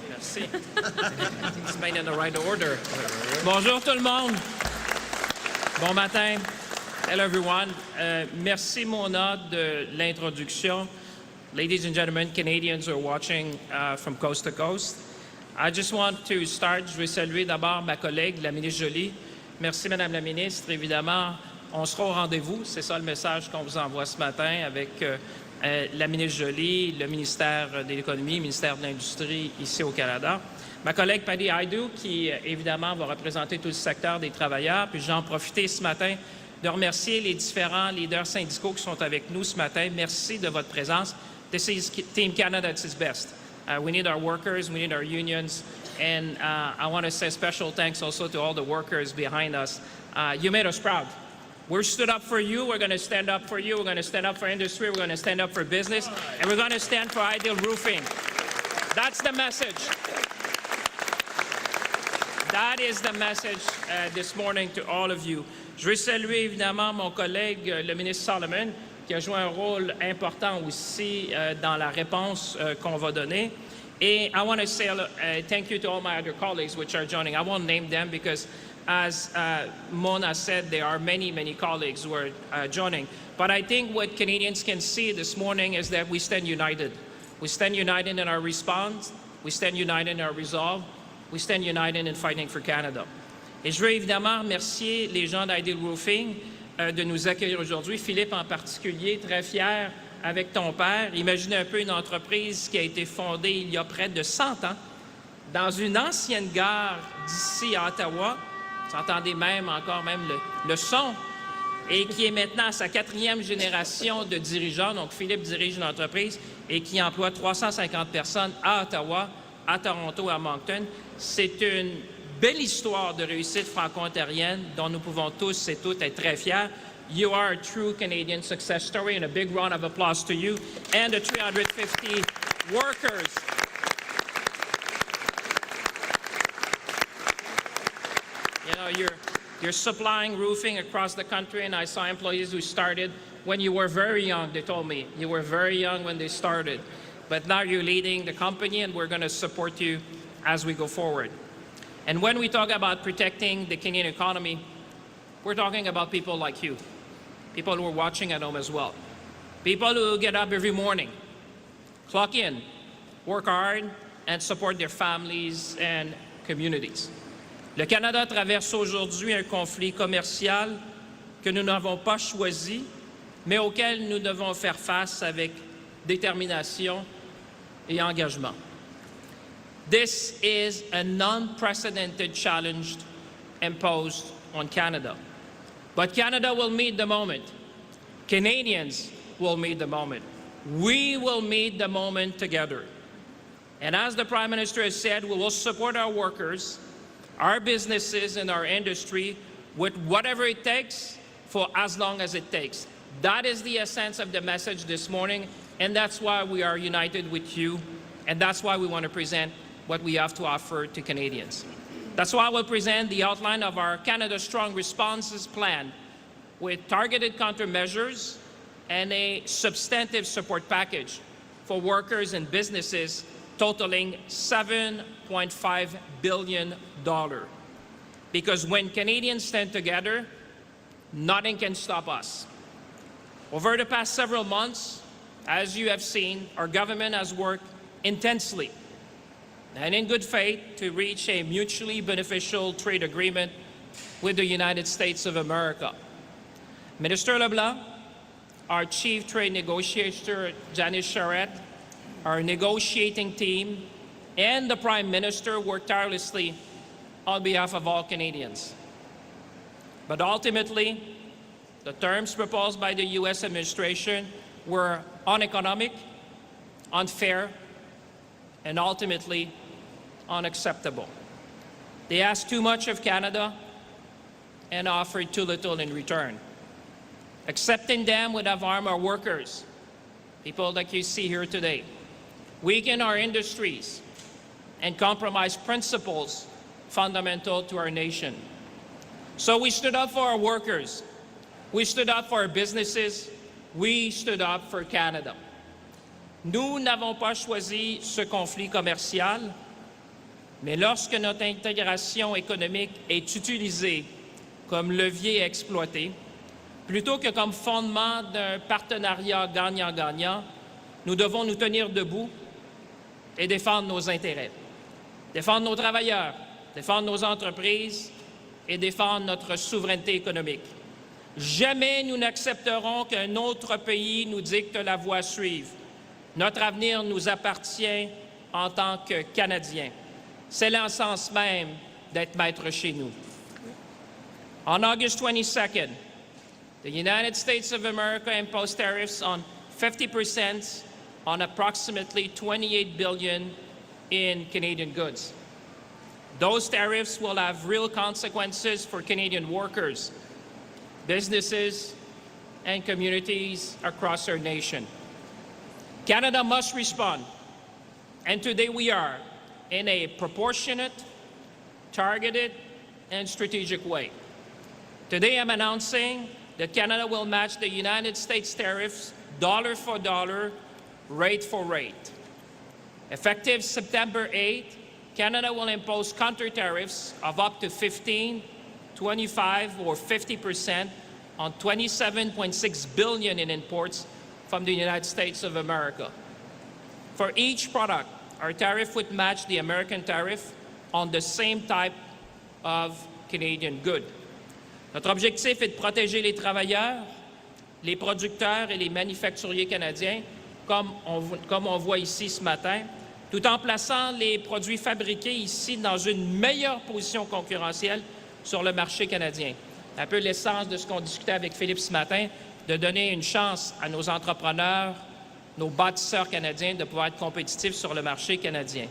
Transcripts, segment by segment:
Merci. It's made in the right order. Bonjour tout le monde. Bon matin. Hello everyone. Merci Mona de l'introduction. Ladies and gentlemen, Canadians who are watching from coast to coast. I just want to start. Je vais saluer d'abord ma collègue, la ministre Joly. Merci Madame la ministre. Évidemment, on sera au rendez-vous. C'est ça le message qu'on vous envoie ce matin avec la ministre Joly, le ministère de l'Économie, le ministère de l'Industrie ici au Canada. Ma collègue Paddy Hajdu, qui évidemment va représenter tout le secteur des travailleurs. Puis j'en profite ce matin de remercier les différents leaders syndicaux qui sont avec nous ce matin. Merci de votre présence. This is Team Canada at its best. We need our workers, we need our unions, and I want to say special thanks also to all the workers behind us. You made us proud. We stood up for you, we're going to stand up for you, we're going to stand up for industry, we're going to stand up for business, and we're going to stand for ideal roofing. That's the message. That is the message this morning to all of you. Je veux saluer évidemment mon collègue, le ministre Solomon, qui a joué un rôle important aussi dans la réponse qu'on va donner. Et I want to say thank you to all my other colleagues which are joining. I won't name them because as Mona said, there are many, many colleagues who are joining. But I think what Canadians can see this morning is that we stand united. We stand united in our response. We stand united in our resolve. We stand united in fighting for Canada. Et je veux évidemment remercier les gens d'Ideal Roofing de nous accueillir aujourd'hui. Philippe en particulier, très fier avec ton père. Imaginez un peu une entreprise qui a été fondée il y a près de 100 ans dans une ancienne gare d'ici à Ottawa. Vous entendez même le son. Et qui est maintenant à sa 4e génération de dirigeants. Donc Philippe dirige une entreprise et qui emploie 350 personnes à Ottawa, à Toronto, à Moncton. C'est une belle histoire de réussite franco-ontarienne dont nous pouvons tous et toutes être très fiers. You are a true Canadian success story, and a big round of applause to you and the 350 workers. You know, you're supplying roofing across the country, and I saw employees who started when you were very young. They told me you were very young when they started, but now you're leading the company, and we're going to support you as we go forward. And when we talk about protecting the Canadian economy, we're talking about people like you, people who are watching at home as well, people who get up every morning, clock in, work hard, and support their families and communities. Le Canada traverse aujourd'hui un conflit commercial que nous n'avons pas choisi, mais auquel nous devons faire face avec détermination et engagement. This is an unprecedented challenge imposed on Canada. But Canada will meet the moment. Canadians will meet the moment. We will meet the moment together. And as the Prime Minister has said, we will support our workers, our businesses, and our industry with whatever it takes for as long as it takes. That is the essence of the message this morning, and that's why we are united with you, and that's why we want to present what we have to offer to Canadians. That's why we'll present the outline of our Canada Strong Responses Plan with targeted countermeasures and a substantive support package for workers and businesses totaling $7.5 billion. Because when Canadians stand together, nothing can stop us. Over the past several months, as you have seen, our government has worked intensely and in good faith to reach a mutually beneficial trade agreement with the United States of America. Minister LeBlanc, our Chief Trade Negotiator, Janice Charette, our negotiating team, and the Prime Minister worked tirelessly on behalf of all Canadians. But ultimately, the terms proposed by the U.S. administration were uneconomic, unfair, and ultimately unacceptable. They asked too much of Canada and offered too little in return. Accepting them would have harmed our workers, people like you see here today, weaken our industries, and compromise principles fundamental to our nation. So we stood up for our workers, we stood up for our businesses, we stood up for Canada. Nous n'avons pas choisi ce conflit commercial, mais lorsque notre intégration économique est utilisée comme levier à exploiter, plutôt que comme fondement d'un partenariat gagnant-gagnant, nous devons nous tenir debout et défendre nos intérêts, défendre nos travailleurs, défendre nos entreprises et défendre notre souveraineté économique. Jamais nous n'accepterons qu'un autre pays nous dicte la voie à suivre. Notre avenir nous appartient en tant que Canadiens. C'est l'essence même d'être maître chez nous. On August 22nd, the United States of America imposed tariffs on 50% on approximately $28 billion in Canadian goods. Those tariffs will have real consequences for Canadian workers, businesses, and communities across our nation. Canada must respond, and today we are, in a proportionate, targeted, and strategic way. Today I'm announcing that Canada will match the United States tariffs dollar for dollar, rate for rate. Effective September 8, Canada will impose counter-tariffs of up to 15, 25, or 50% on $27.6 billion in imports from the United States of America. For each product, our tariff would match the American tariff on the same type of Canadian good. Notre objectif est de protéger les travailleurs, les producteurs et les manufacturiers canadiens, comme on voit ici ce matin, tout en plaçant les produits fabriqués ici dans une meilleure position concurrentielle sur le marché canadien. Un peu l'essence de ce qu'on discutait avec Philippe ce matin, de donner une chance à nos entrepreneurs, nos bâtisseurs canadiens de pouvoir être compétitifs sur le marché canadien.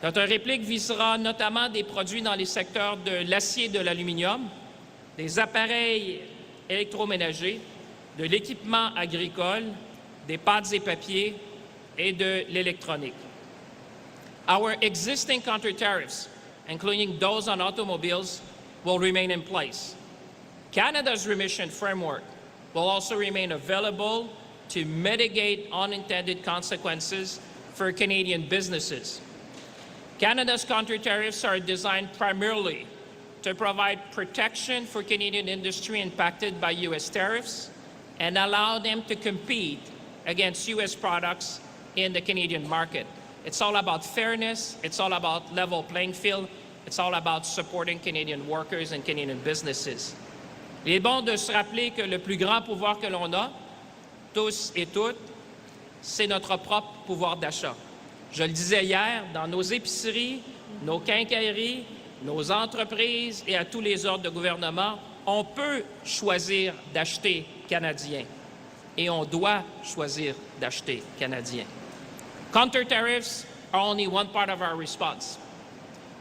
Notre réplique visera notamment des produits dans les secteurs de l'acier et de l'aluminium, des appareils électroménagers, de l'équipement agricole, des pâtes et papiers et de l'électronique. Our existing counter-tariffs, including those on automobiles, will remain in place. Canada's remission framework will also remain available to mitigate unintended consequences for Canadian businesses. Canada's counter-tariffs are designed primarily to provide protection for Canadian industry impacted by U.S. tariffs and allow them to compete against U.S. products in the Canadian market. It's all about fairness, it's all about level playing field, it's all about supporting Canadian workers and Canadian businesses. Il est bon de se rappeler que le plus grand pouvoir que l'on a, tous et toutes, c'est notre propre pouvoir d'achat. Je le disais hier, dans nos épiceries, nos quincailleries, nos entreprises et à tous les ordres de gouvernement, on peut choisir d'acheter canadien et on doit choisir d'acheter canadien. Counter-tariffs are only one part of our response.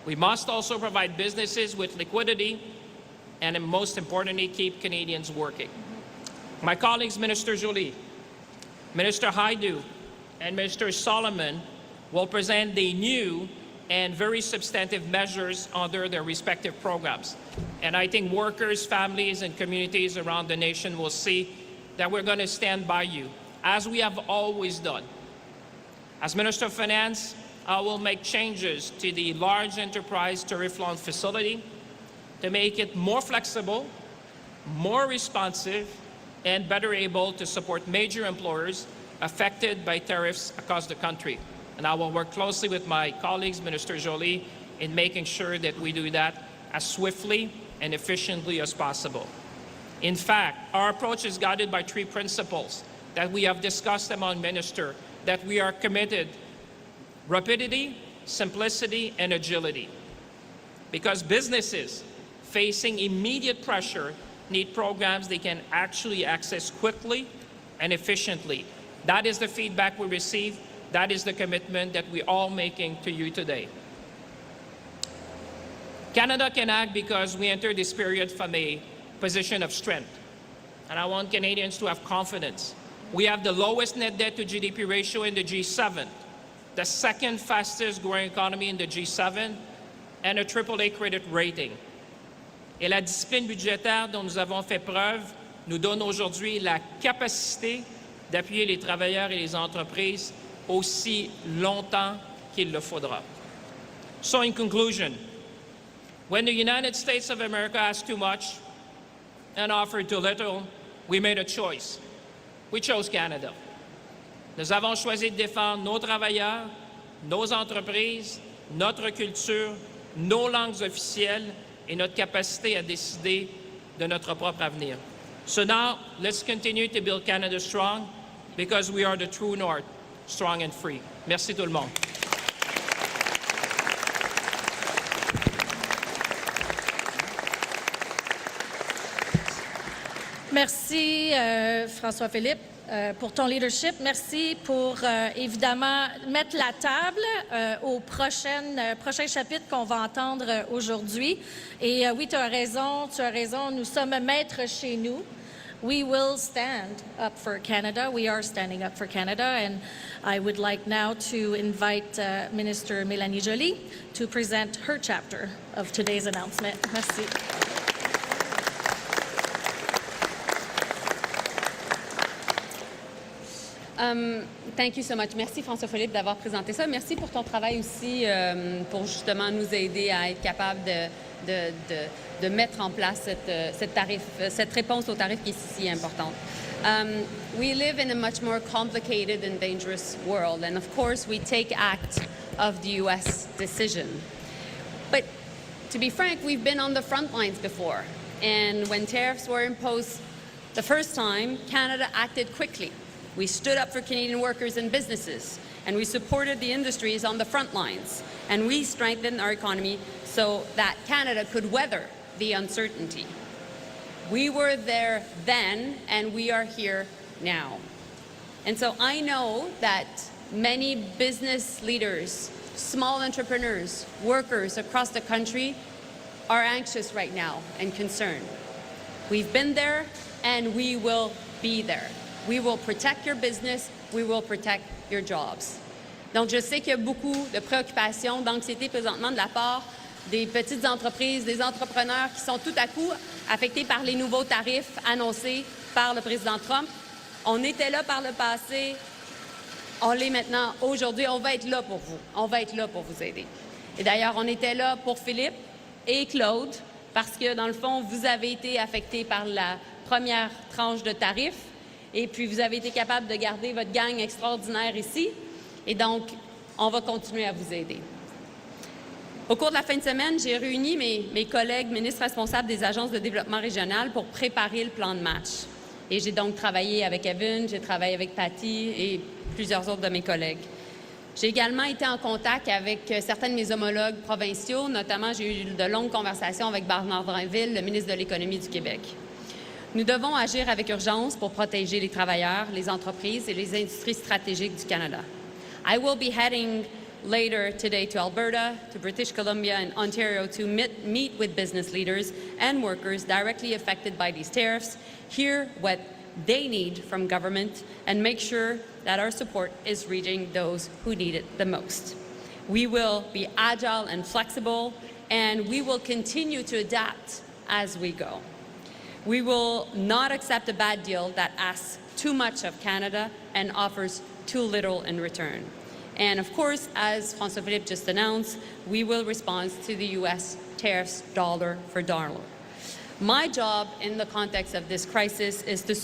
We must also provide businesses with liquidity and, most importantly, keep Canadians working. My colleagues, Minister Joly, Minister Hajdu, and Minister Solomon will present the new and very substantive measures under their respective programs. And I think workers, families, and communities around the nation will see that we're going to stand by you, as we have always done. As Minister of Finance, I will make changes to the large enterprise tariff loan facility to make it more flexible, more responsive, and better able to support major employers affected by tariffs across the country. And I will work closely with my colleagues, Minister Joly, in making sure that we do that as swiftly and efficiently as possible. In fact, our approach is guided by three principles that we have discussed among ministers, that we are committed: rapidity, simplicity, and agility. Because businesses facing immediate pressure need programs they can actually access quickly and efficiently. That is the feedback we receive. That is the commitment that we're all making to you today. Canada can act because we enter this period from a position of strength. And I want Canadians to have confidence. We have the lowest net debt to GDP ratio in the G7, the second fastest growing economy in the G7, and a AAA credit rating. Et la discipline budgétaire dont nous avons fait preuve nous donne aujourd'hui la capacité d'appuyer les travailleurs et les entreprises aussi longtemps qu'il le faudra. So in conclusion, when the United States of America asked too much and offered too little, we made a choice. We chose Canada. Nous avons choisi de défendre nos travailleurs, nos entreprises, notre culture, nos langues officielles et notre capacité à décider de notre propre avenir. So now, let's continue to build Canada strong because we are the true North, strong and free. Merci tout le monde. Merci, François-Philippe, pour ton leadership. Merci pour, évidemment, mettre la table au prochain chapitre qu'on va entendre aujourd'hui. Et oui, tu as raison, nous sommes maîtres chez nous. We will stand up for Canada. We are standing up for Canada. And I would like now to invite Minister Mélanie Joly to present her chapter of today's announcement. Merci. Thank you so much. Merci François-Philippe d'avoir présenté ça. Merci pour ton travail aussi pour justement nous aider à être capable de mettre en place cette réponse au tarif qui est si importante. We live in a much more complicated and dangerous world, and of course we take act of the U.S. decision. But to be frank, we've been on the front lines before, and when tariffs were imposed the first time, Canada acted quickly. We stood up for Canadian workers and businesses, and we supported the industries on the front lines, and we strengthened our economy so that Canada could weather the uncertainty. We were there then, and we are here now. And so I know that many business leaders, small entrepreneurs, workers across the country are anxious right now and concerned. We've been there, and we will be there. We will protect your business. We will protect your jobs. Donc, je sais qu'il y a beaucoup de préoccupations, d'anxiété présentement de la part des petites entreprises, des entrepreneurs qui sont tout à coup affectés par les nouveaux tarifs annoncés par le président Trump. On était là par le passé. On l'est maintenant. Aujourd'hui, on va être là pour vous. On va être là pour vous aider. Et d'ailleurs, on était là pour Philippe et Claude parce que, dans le fond, vous avez été affectés par la première tranche de tarifs. Et puis, vous avez été capable de garder votre gang extraordinaire ici. Et donc, on va continuer à vous aider. Au cours de la fin de semaine, j'ai réuni mes collègues ministres responsables des agences de développement régional pour préparer le plan de match. Et j'ai donc travaillé avec Evan, j'ai travaillé avec Patty et plusieurs autres de mes collègues. J'ai également été en contact avec certains de mes homologues provinciaux. Notamment, j'ai eu de longues conversations avec Bernard Drinville, le ministre de l'Économie du Québec. Nous devons agir avec urgence pour protéger les travailleurs, les entreprises et les industries stratégiques du Canada. I will be heading later today to Alberta, to British Columbia and Ontario to meet with business leaders and workers directly affected by these tariffs, hear what they need from government, and make sure that our support is reaching those who need it the most. We will be agile and flexible, and we will continue to adapt as we go. We will not accept a bad deal that asks too much of Canada and offers too little in return. And of course, as François-Philippe just announced, we will respond to the U.S. tariffs dollar for dollar. My job in the context of this crisis is to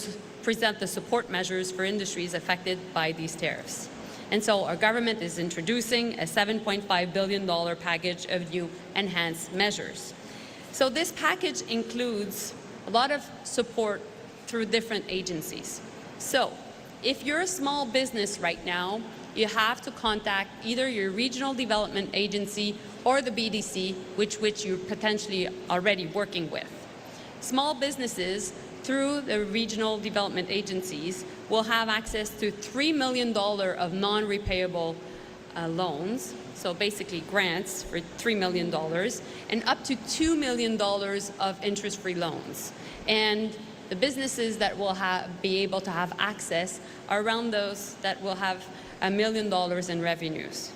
present the support measures for industries affected by these tariffs. And so our government is introducing a $7.5 billion package of new enhanced measures. So this package includes a lot of support through different agencies. So if you're a small business right now, you have to contact either your regional development agency or the BDC, which you're potentially already working with. Small businesses, through the regional development agencies, will have access to $3 million of non-repayable loans, so basically grants for $3 million, and up to $2 million of interest-free loans. And the businesses that will be able to have access are around those that will have $1 million in revenues.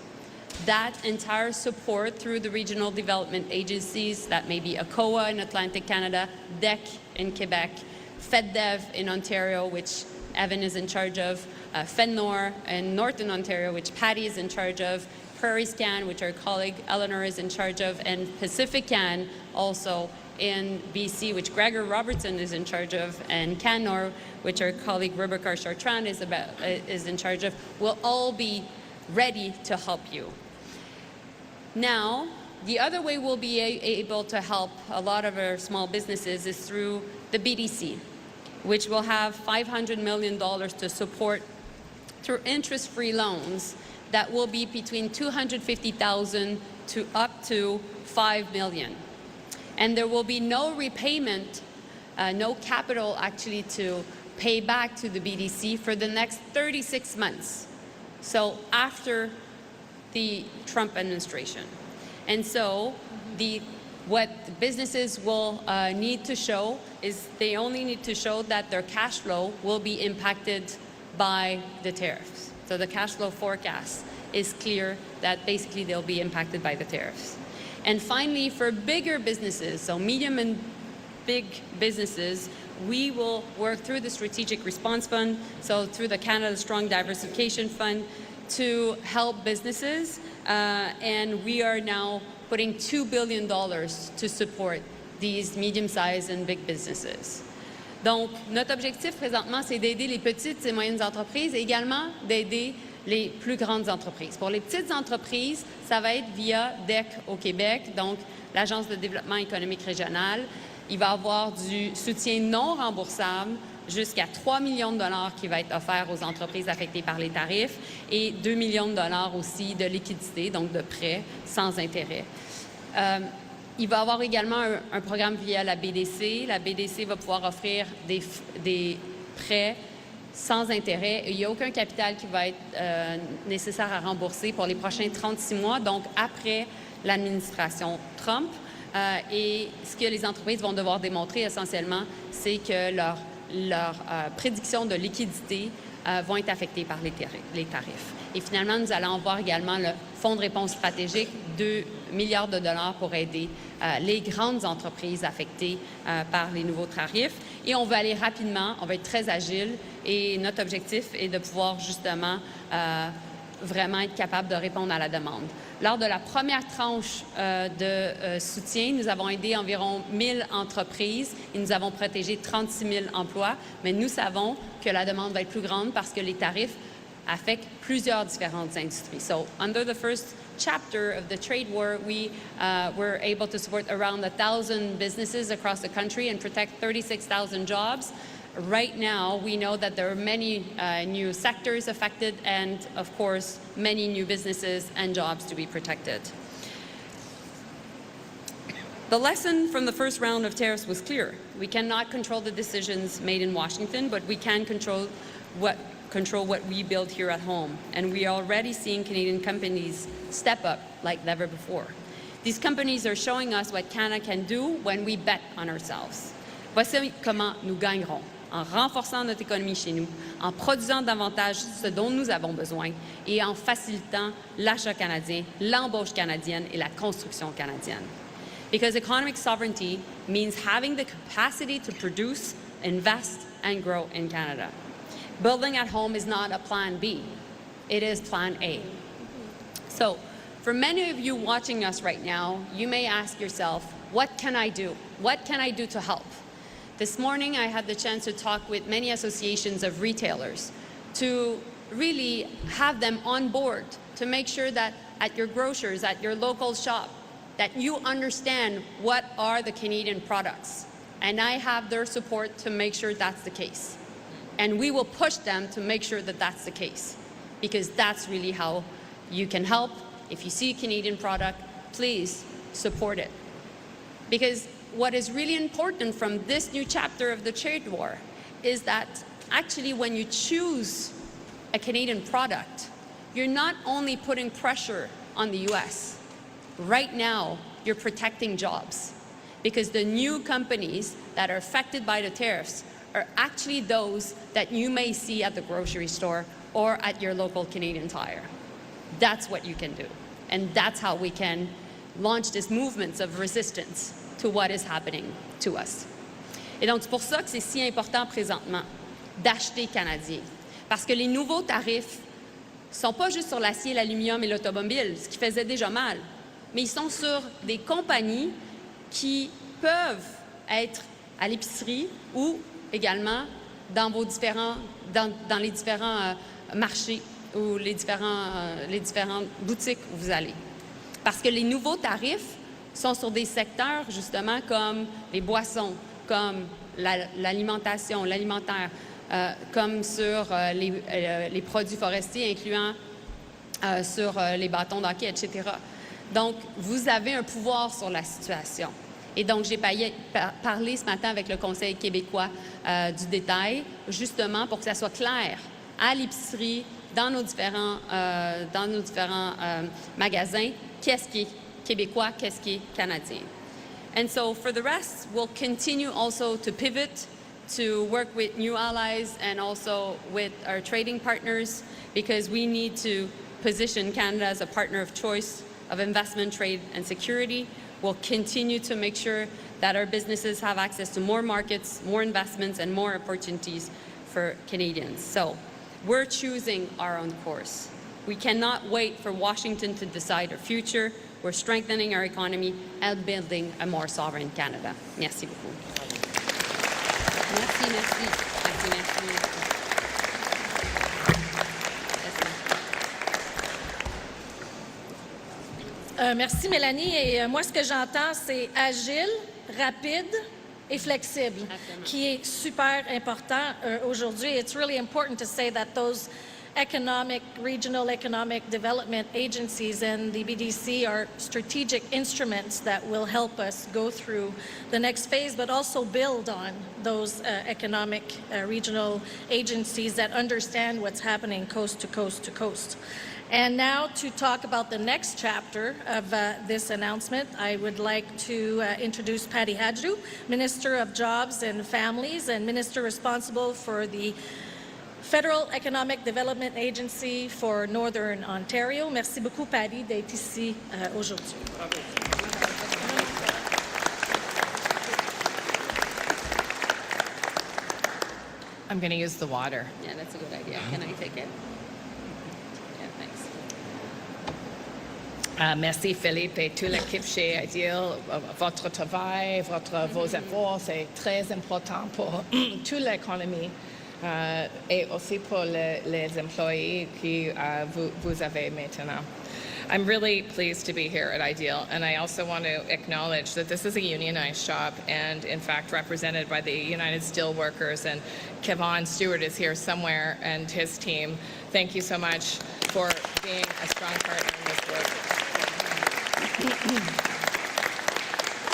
That entire support through the regional development agencies, that may be ACOA in Atlantic Canada, DEC in Quebec, FedDev in Ontario, which Evan is in charge of, Fenor and Northern Ontario, which Patty is in charge of, Prairie Scan, which our colleague Eleanor is in charge of, and Pacific Can also in BC, which Gregor Robertson is in charge of, and Canor, which our colleague Rebecca Chartrand is in charge of, will all be ready to help you. Now, the other way we'll be able to help a lot of our small businesses is through the BDC, which will have $500 million to support through interest-free loans that will be between $250,000 to up to $5 million. And there will be no repayment, no capital actually to pay back to the BDC for the next 36 months. So after the Trump administration. And so what businesses will need to show is they only need to show that their cash flow will be impacted by the tariffs. So the cash flow forecast is clear that basically they'll be impacted by the tariffs. And finally, for bigger businesses, so medium and big businesses, we will work through the Strategic Response Fund, so through the Canada Strong Diversification Fund, to help businesses. And we are now putting $2 billion to support these medium-sized and big businesses. Donc, notre objectif présentement, c'est d'aider les petites et moyennes entreprises et également d'aider les plus grandes entreprises. Pour les petites entreprises, ça va être via DEC au Québec, donc l'Agence de développement économique régional. Il va y avoir du soutien non remboursable jusqu'à 3 millions de dollars qui va être offert aux entreprises affectées par les tarifs et 2 millions de dollars aussi de liquidité, donc de prêts sans intérêt. Il va y avoir également un programme via la BDC. La BDC va pouvoir offrir des prêts sans intérêt. Il n'y a aucun capital qui va être nécessaire à rembourser pour les prochains 36 mois, donc après l'administration Trump. Et ce que les entreprises vont devoir démontrer essentiellement, c'est que leurs prédictions de liquidité vont être affectées par les tarifs. Et finalement, nous allons voir également le Fonds de réponse stratégique, 2 milliards de dollars pour aider les grandes entreprises affectées par les nouveaux tarifs. Et on va aller rapidement, on va être très agile et notre objectif est de pouvoir justement vraiment être capable de répondre à la demande. Lors de la première tranche de soutien, nous avons aidé environ 1000 entreprises et nous avons protégé 36 000 emplois, mais nous savons que la demande va être plus grande parce que les tarifs affectent plusieurs différentes industries. So, under the first chapter of the trade war, we were able to support around 1,000 businesses across the country and protect 36,000 jobs. Right now, we know that there are many new sectors affected and, of course, many new businesses and jobs to be protected. The lesson from the first round of tariffs was clear. We cannot control the decisions made in Washington, but we can control what we build here at home. And we are already seeing Canadian companies step up like never before. These companies are showing us what Canada can do when we bet on ourselves. Voici comment nous gagnerons. En renforçant notre économie chez nous, en produisant davantage ce dont nous avons besoin et en facilitant l'achat canadien, l'embauche canadienne et la construction canadienne. Because economic sovereignty means having the capacity to produce, invest, and grow in Canada. Building at home is not a plan B. It is plan A. So, for many of you watching us right now, you may ask yourself, what can I do? What can I do to help? This morning, I had the chance to talk with many associations of retailers to really have them on board to make sure that at your grocers, at your local shop, that you understand what are the Canadian products. And I have their support to make sure that's the case. And we will push them to make sure that that's the case, because that's really how you can help. If you see a Canadian product, please support it. Because what is really important from this new chapter of the trade war is that actually when you choose a Canadian product, you're not only putting pressure on the US. Right now, you're protecting jobs, because the new companies that are affected by the tariffs are actually those that you may see at the grocery store or at your local Canadian Tire. That's what you can do. And that's how we can launch these movements of resistance to what is happening to us. Et donc, c'est pour ça que c'est si important présentement d'acheter canadien. Parce que les nouveaux tarifs ne sont pas juste sur l'acier, l'aluminium et l'automobile, ce qui faisait déjà mal, mais ils sont sur des compagnies qui peuvent être à l'épicerie ou également dans les différents marchés ou les différentes boutiques où vous allez. Parce que les nouveaux tarifs sont sur des secteurs, justement, comme les boissons, comme l'alimentation, l'alimentaire, comme sur les produits forestiers, incluant sur les bâtons d'hockey, etc. Donc, vous avez un pouvoir sur la situation. Et donc, j'ai parlé ce matin avec le Conseil québécois du détail, justement pour que ça soit clair à l'épicerie, dans nos différents magasins, qu'est-ce qui est québécois, qu'est-ce qui est canadien. And so for the rest, we'll continue also to pivot, to work with new allies and also with our trading partners, because we need to position Canada as a partner of choice of investment, trade, and security. We'll continue to make sure that our businesses have access to more markets, more investments, and more opportunities for Canadians. So we're choosing our own course. We cannot wait for Washington to decide our future. We're strengthening our economy and building a more sovereign Canada. Merci beaucoup. Merci, merci. Merci, merci. Merci, Mélanie. Et moi, ce que j'entends, c'est agile, rapide et flexible, qui est super important aujourd'hui. It's really important to say that those regional economic development agencies and the BDC are strategic instruments that will help us go through the next phase, but also build on those economic regional agencies that understand what's happening coast to coast to coast. And now to talk about the next chapter of this announcement, I would like to introduce Patty Hajdu, Minister of Jobs and Families and Minister responsible for the Federal Economic Development Agency for Northern Ontario. Merci beaucoup, Patty, d'être ici aujourd'hui. I'm going to use the water. Yeah, that's a good idea. Can I take it? Yeah, thanks. Merci Philippe et toute l'équipe chez Ideal. Votre travail, vos efforts, c'est très important pour toute l'économie et aussi pour les employés que vous avez maintenant. I'm really pleased to be here at Ideal, and I also want to acknowledge that this is a unionized shop and, in fact, represented by the United Steelworkers, and Kevon Stewart is here somewhere, and his team. Thank you so much for being a strong partner in this work.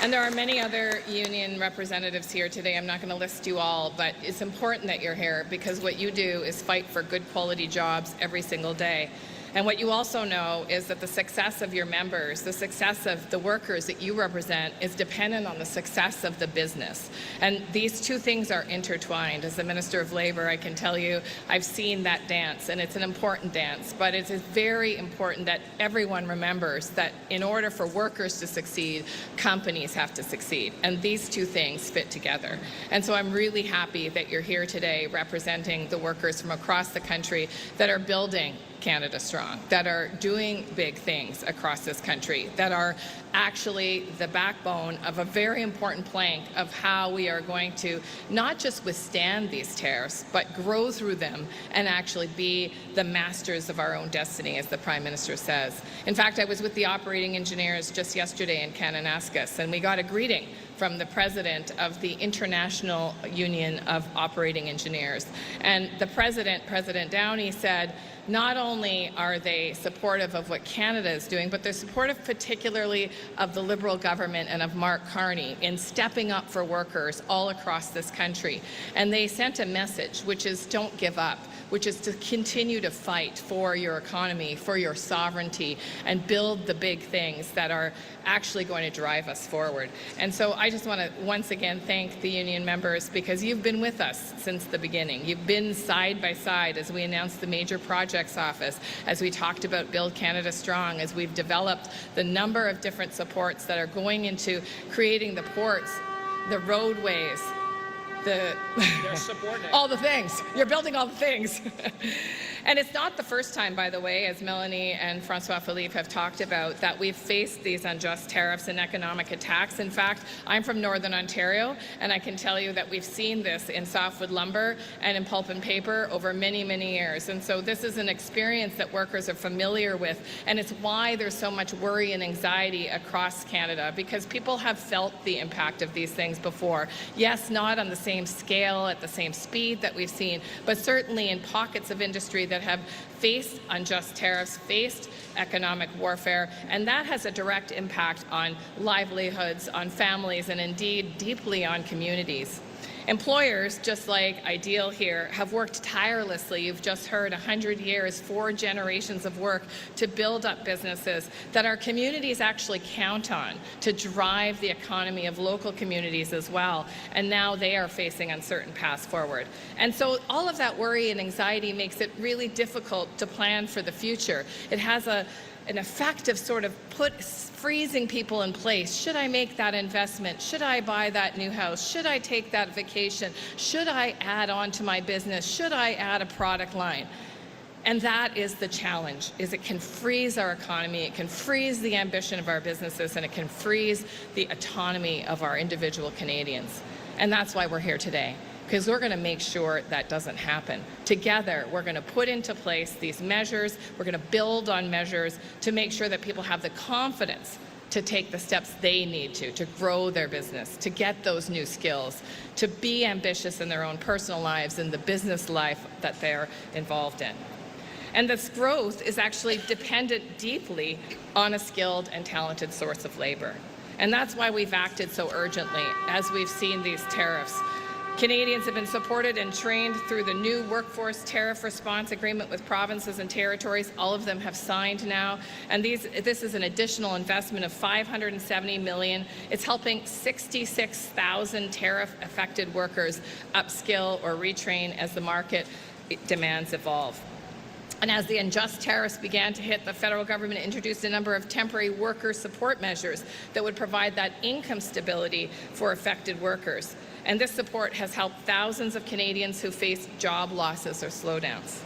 And there are many other union representatives here today. I'm not going to list you all, but it's important that you're here because what you do is fight for good quality jobs every single day. And what you also know is that the success of your members, the success of the workers that you represent is dependent on the success of the business. And these two things are intertwined. As the Minister of Labour, I can tell you I've seen that dance, and it's an important dance, but it is very important that everyone remembers that in order for workers to succeed, companies have to succeed. And these two things fit together. And so I'm really happy that you're here today representing the workers from across the country that are building Canada Strong, that are doing big things across this country, that are actually the backbone of a very important plank of how we are going to not just withstand these tariffs, but grow through them and actually be the masters of our own destiny, as the Prime Minister says. In fact, I was with the operating engineers just yesterday in Kananaskis, and we got a greeting from the president of the International Union of Operating Engineers. And the president, President Downey, said, not only are they supportive of what Canada is doing, but they're supportive particularly of the Liberal government and of Mark Carney in stepping up for workers all across this country. And they sent a message, which is don't give up, which is to continue to fight for your economy, for your sovereignty, and build the big things that are actually going to drive us forward. And so I just want to once again thank the union members because you've been with us since the beginning. You've been side by side as we announced the major projects office, as we talked about Build Canada Strong, as we've developed the number of different supports that are going into creating the ports, the roadways, They're supporting it. all the things. You're building all the things. And it's not the first time, by the way, as Mélanie and François-Philippe have talked about, that we've faced these unjust tariffs and economic attacks. In fact, I'm from Northern Ontario, and I can tell you that we've seen this in softwood lumber and in pulp and paper over many, many years. And so this is an experience that workers are familiar with, and it's why there's so much worry and anxiety across Canada, because people have felt the impact of these things before. Yes, not on the same scale, at the same speed that we've seen, but certainly in pockets of industry that have faced unjust tariffs, faced economic warfare, and that has a direct impact on livelihoods, on families, and indeed deeply on communities. Employers, just like Ideal here, have worked tirelessly. You've just heard 100 years, 4 generations of work to build up businesses that our communities actually count on to drive the economy of local communities as well. And now they are facing uncertain paths forward. And so all of that worry and anxiety makes it really difficult to plan for the future. It has an effect of sort of freezing people in place. Should I make that investment? Should I buy that new house? Should I take that vacation? Should I add on to my business? Should I add a product line? And that is the challenge, is it can freeze our economy, it can freeze the ambition of our businesses, and it can freeze the autonomy of our individual Canadians. And that's why we're here today, because we're going to make sure that doesn't happen. Together, we're going to put into place these measures, we're going to build on measures to make sure that people have the confidence to take the steps they need to grow their business, to get those new skills, to be ambitious in their own personal lives and the business life that they're involved in. And this growth is actually dependent deeply on a skilled and talented source of labor. And that's why we've acted so urgently as we've seen these tariffs. Canadians have been supported and trained through the new workforce tariff response agreement with provinces and territories. All of them have signed now. And this is an additional investment of $570 million. It's helping 66,000 tariff-affected workers upskill or retrain as the market demands evolve. And as the unjust tariffs began to hit, the federal government introduced a number of temporary worker support measures that would provide that income stability for affected workers. And this support has helped thousands of Canadians who face job losses or slowdowns.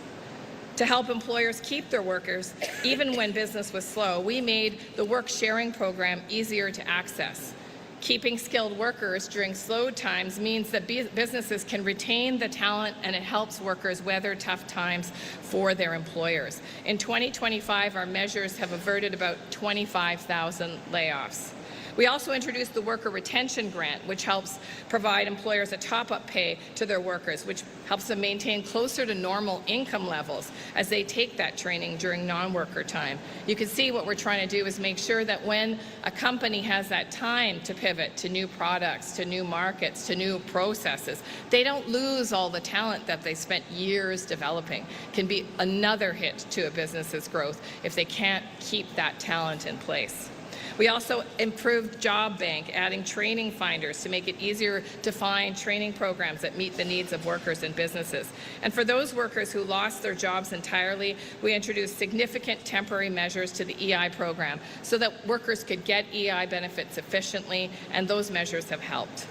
To help employers keep their workers, even when business was slow, we made the work sharing program easier to access. Keeping skilled workers during slow times means that businesses can retain the talent, and it helps workers weather tough times for their employers. In 2025, our measures have averted about 25,000 layoffs. We also introduced the Worker Retention Grant, which helps provide employers a top-up pay to their workers, which helps them maintain closer to normal income levels as they take that training during non-worker time. You can see what we're trying to do is make sure that when a company has that time to pivot to new products, to new markets, to new processes, they don't lose all the talent that they spent years developing. It can be another hit to a business's growth if they can't keep that talent in place. We also improved Job Bank, adding training finders to make it easier to find training programs that meet the needs of workers and businesses. And for those workers who lost their jobs entirely, we introduced significant temporary measures to the EI program so that workers could get EI benefits efficiently, and those measures have helped.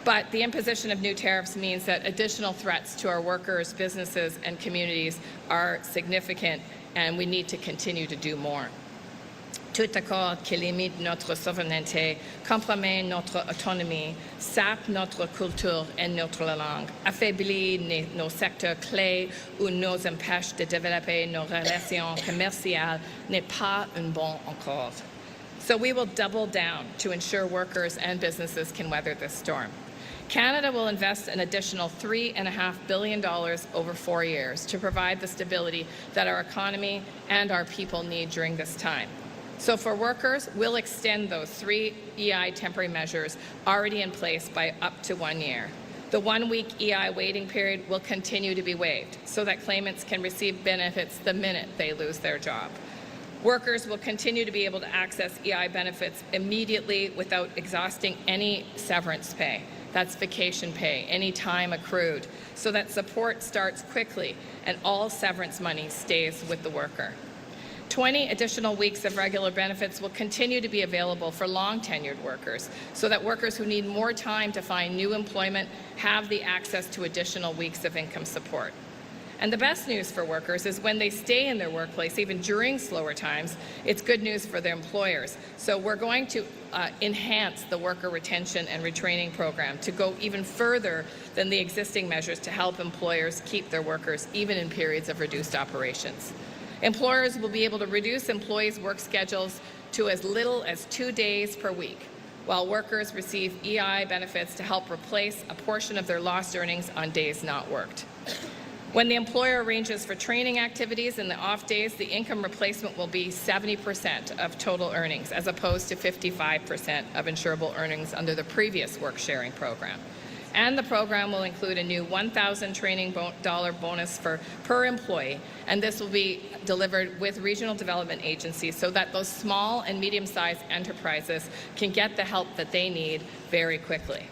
But the imposition of new tariffs means that additional threats to our workers, businesses, and communities are significant, and we need to continue to do more. Tout accord qui limite notre souveraineté, compromet notre autonomie, sape notre culture et notre langue, affaiblit nos secteurs clés ou nous empêche de développer nos relations commerciales n'est pas un bon accord. So we will double down to ensure workers and businesses can weather this storm. Canada will invest an additional $3.5 billion over 4 years to provide the stability that our economy and our people need during this time. So for workers, we'll extend those 3 EI temporary measures already in place by up to 1 year. The 1-week EI waiting period will continue to be waived so that claimants can receive benefits the minute they lose their job. Workers will continue to be able to access EI benefits immediately without exhausting any severance pay. That's vacation pay, any time accrued, so that support starts quickly and all severance money stays with the worker. 20 additional weeks of regular benefits will continue to be available for long-tenured workers so that workers who need more time to find new employment have the access to additional weeks of income support. And the best news for workers is when they stay in their workplace, even during slower times, it's good news for their employers. So we're going to enhance the worker retention and retraining program to go even further than the existing measures to help employers keep their workers even in periods of reduced operations. Employers will be able to reduce employees' work schedules to as little as 2 days per week, while workers receive EI benefits to help replace a portion of their lost earnings on days not worked. When the employer arranges for training activities in the off days, the income replacement will be 70% of total earnings, as opposed to 55% of insurable earnings under the previous work sharing program. And the program will include a new $1,000 training dollar bonus per employee, and this will be delivered with regional development agencies so that those small and medium-sized enterprises can get the help that they need very quickly.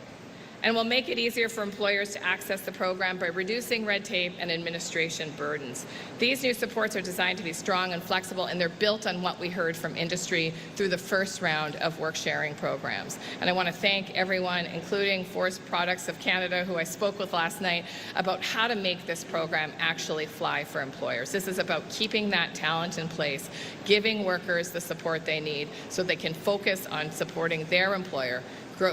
And we'll make it easier for employers to access the program by reducing red tape and administration burdens. These new supports are designed to be strong and flexible, and they're built on what we heard from industry through the first round of work-sharing programs. And I want to thank everyone, including Forest Products of Canada, who I spoke with last night, about how to make this program actually fly for employers. This is about keeping that talent in place, giving workers the support they need so they can focus on supporting their employer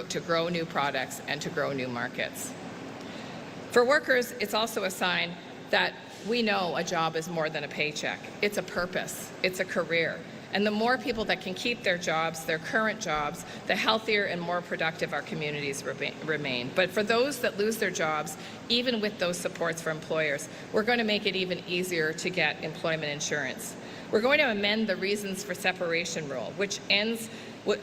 to grow new products and to grow new markets. For workers, it's also a sign that we know a job is more than a paycheck. It's a purpose. It's a career. And the more people that can keep their jobs, their current jobs, the healthier and more productive our communities remain. But for those that lose their jobs, even with those supports for employers, we're going to make it even easier to get employment insurance. We're going to amend the reasons for separation rule, which ends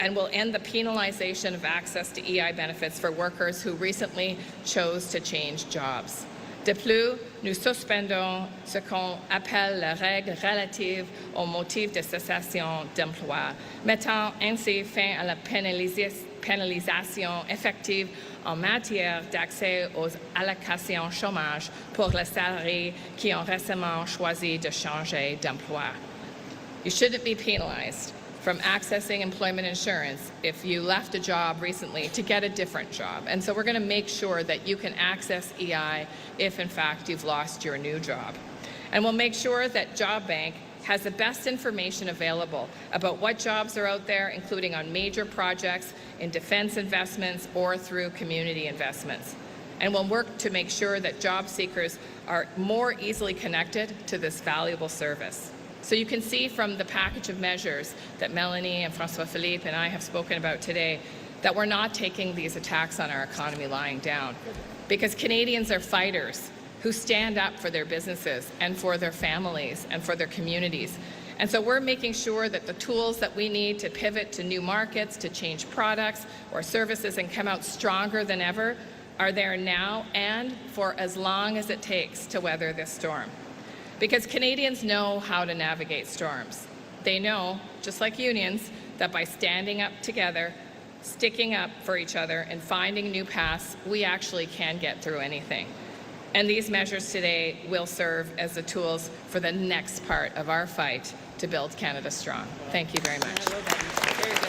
and will end the penalization of access to EI benefits for workers who recently chose to change jobs. De plus, nous suspendons ce qu'on appelle la règle relative au motif de cessation d'emploi, mettant ainsi fin à la pénalisation effective en matière d'accès aux allocations chômage pour les salariés qui ont récemment choisi de changer d'emploi. You shouldn't be penalized from accessing employment insurance if you left a job recently to get a different job. And so we're going to make sure that you can access EI if, in fact, you've lost your new job. And we'll make sure that Job Bank has the best information available about what jobs are out there, including on major projects, in defense investments, or through community investments. And we'll work to make sure that job seekers are more easily connected to this valuable service. So you can see from the package of measures that Mélanie and François-Philippe and I have spoken about today that we're not taking these attacks on our economy lying down, because Canadians are fighters who stand up for their businesses and for their families and for their communities. And so we're making sure that the tools that we need to pivot to new markets, to change products or services and come out stronger than ever are there now and for as long as it takes to weather this storm. Because Canadians know how to navigate storms. They know, just like unions, that by standing up together, sticking up for each other, and finding new paths, we actually can get through anything. And these measures today will serve as the tools for the next part of our fight to build Canada strong. Thank you very much. Very good.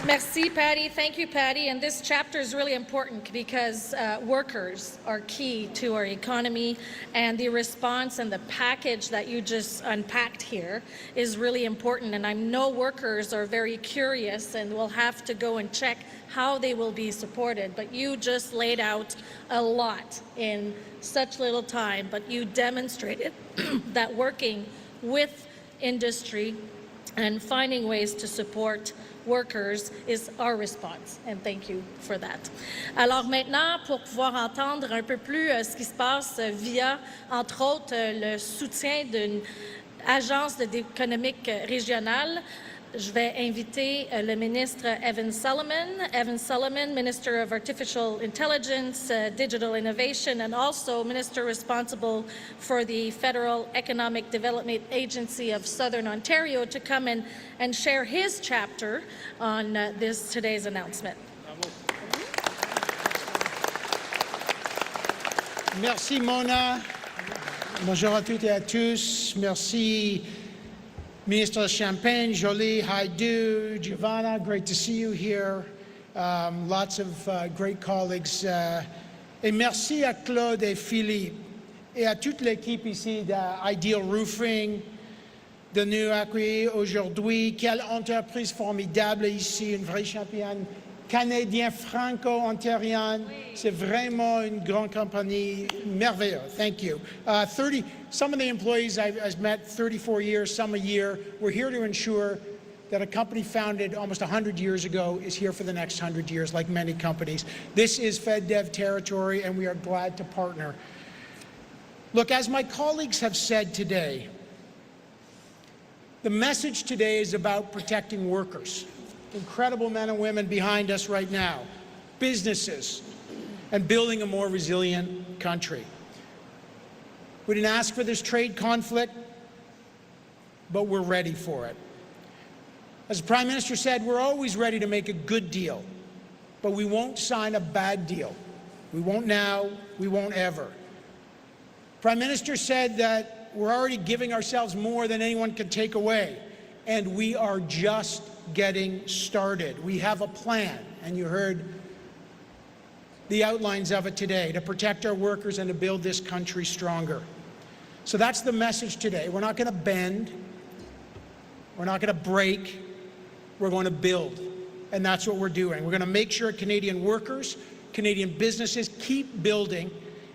Merci, Patty. Thank you, Patty. And this chapter is really important because workers are key to our economy, and the response and the package that you just unpacked here is really important. And I know workers are very curious and will have to go and check how they will be supported. But you just laid out a lot in such little time, but you demonstrated that working with industry and finding ways to support workers is our response, and thank you for that. Alors maintenant, pour pouvoir entendre un peu plus ce qui se passe via, entre autres, le soutien d'une agence économique régionale, je vais inviter le ministre Evan Solomon, Minister of Artificial Intelligence, Digital Innovation, and also Minister responsible for the Federal Economic Development Agency of Southern Ontario, to come in and share his chapter on today's announcement. Merci, Mona. Bonjour à toutes et à tous. Merci, Ministre Champagne, Joly, Hajdu, Giovanna. Great to see you here. Lots of great colleagues. Et merci à Claude et Philippe et à toute l'équipe ici d'Ideal Roofing de nous accueillir aujourd'hui. Quelle entreprise formidable ici, une vraie championne canadien franco-ontarienne. C'est vraiment une grande compagnie merveilleuse. Thank you. Some of the employees I've met 34 years, some a year. We're here to ensure that a company founded almost 100 years ago is here for the next 100 years, like many companies. This is FedDev territory, and we are glad to partner. Look, as my colleagues have said today, the message today is about protecting workers. Incredible men and women behind us right now, businesses, and building a more resilient country. We didn't ask for this trade conflict, but we're ready for it. As the Prime Minister said, we're always ready to make a good deal, but we won't sign a bad deal. We won't now, we won't ever. Prime Minister said that we're already giving ourselves more than anyone can take away, and we are just getting started. We have a plan, and you heard the outlines of it today, to protect our workers and to build this country stronger. So that's the message today. We're not going to bend. We're not going to break. We're going to build, and that's what we're doing. We're going to make sure Canadian workers, Canadian businesses keep building,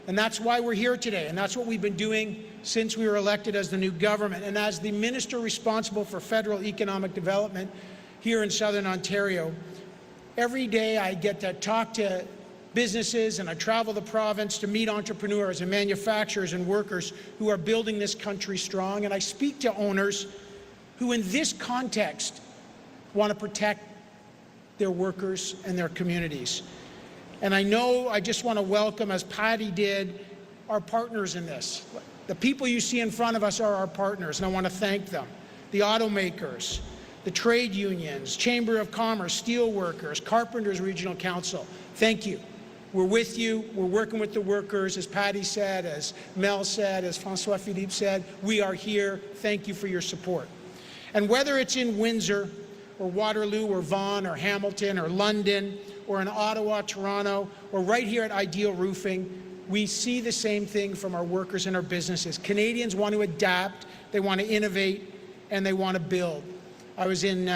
and that's why we're here today, and that's what we've been doing since we were elected as the new government. And as the minister responsible for federal economic development here in Southern Ontario, every day I get to talk to businesses and I travel the province to meet entrepreneurs and manufacturers and workers who are building this country strong, and I speak to owners who in this context want to protect their workers and their communities. And I just want to welcome, as Patty did, our partners in this. The people you see in front of us are our partners, and I want to thank them. The automakers, the trade unions, Chamber of Commerce, steelworkers, Carpenters Regional Council. Thank you. We're with you. We're working with the workers, as Patty said, as Mel said, as François-Philippe said. We are here. Thank you for your support. And whether it's in Windsor or Waterloo or Vaughan or Hamilton or London or in Ottawa, Toronto, or right here at Ideal Roofing, we see the same thing from our workers and our businesses. Canadians want to adapt, they want to innovate, and they want to build. I was in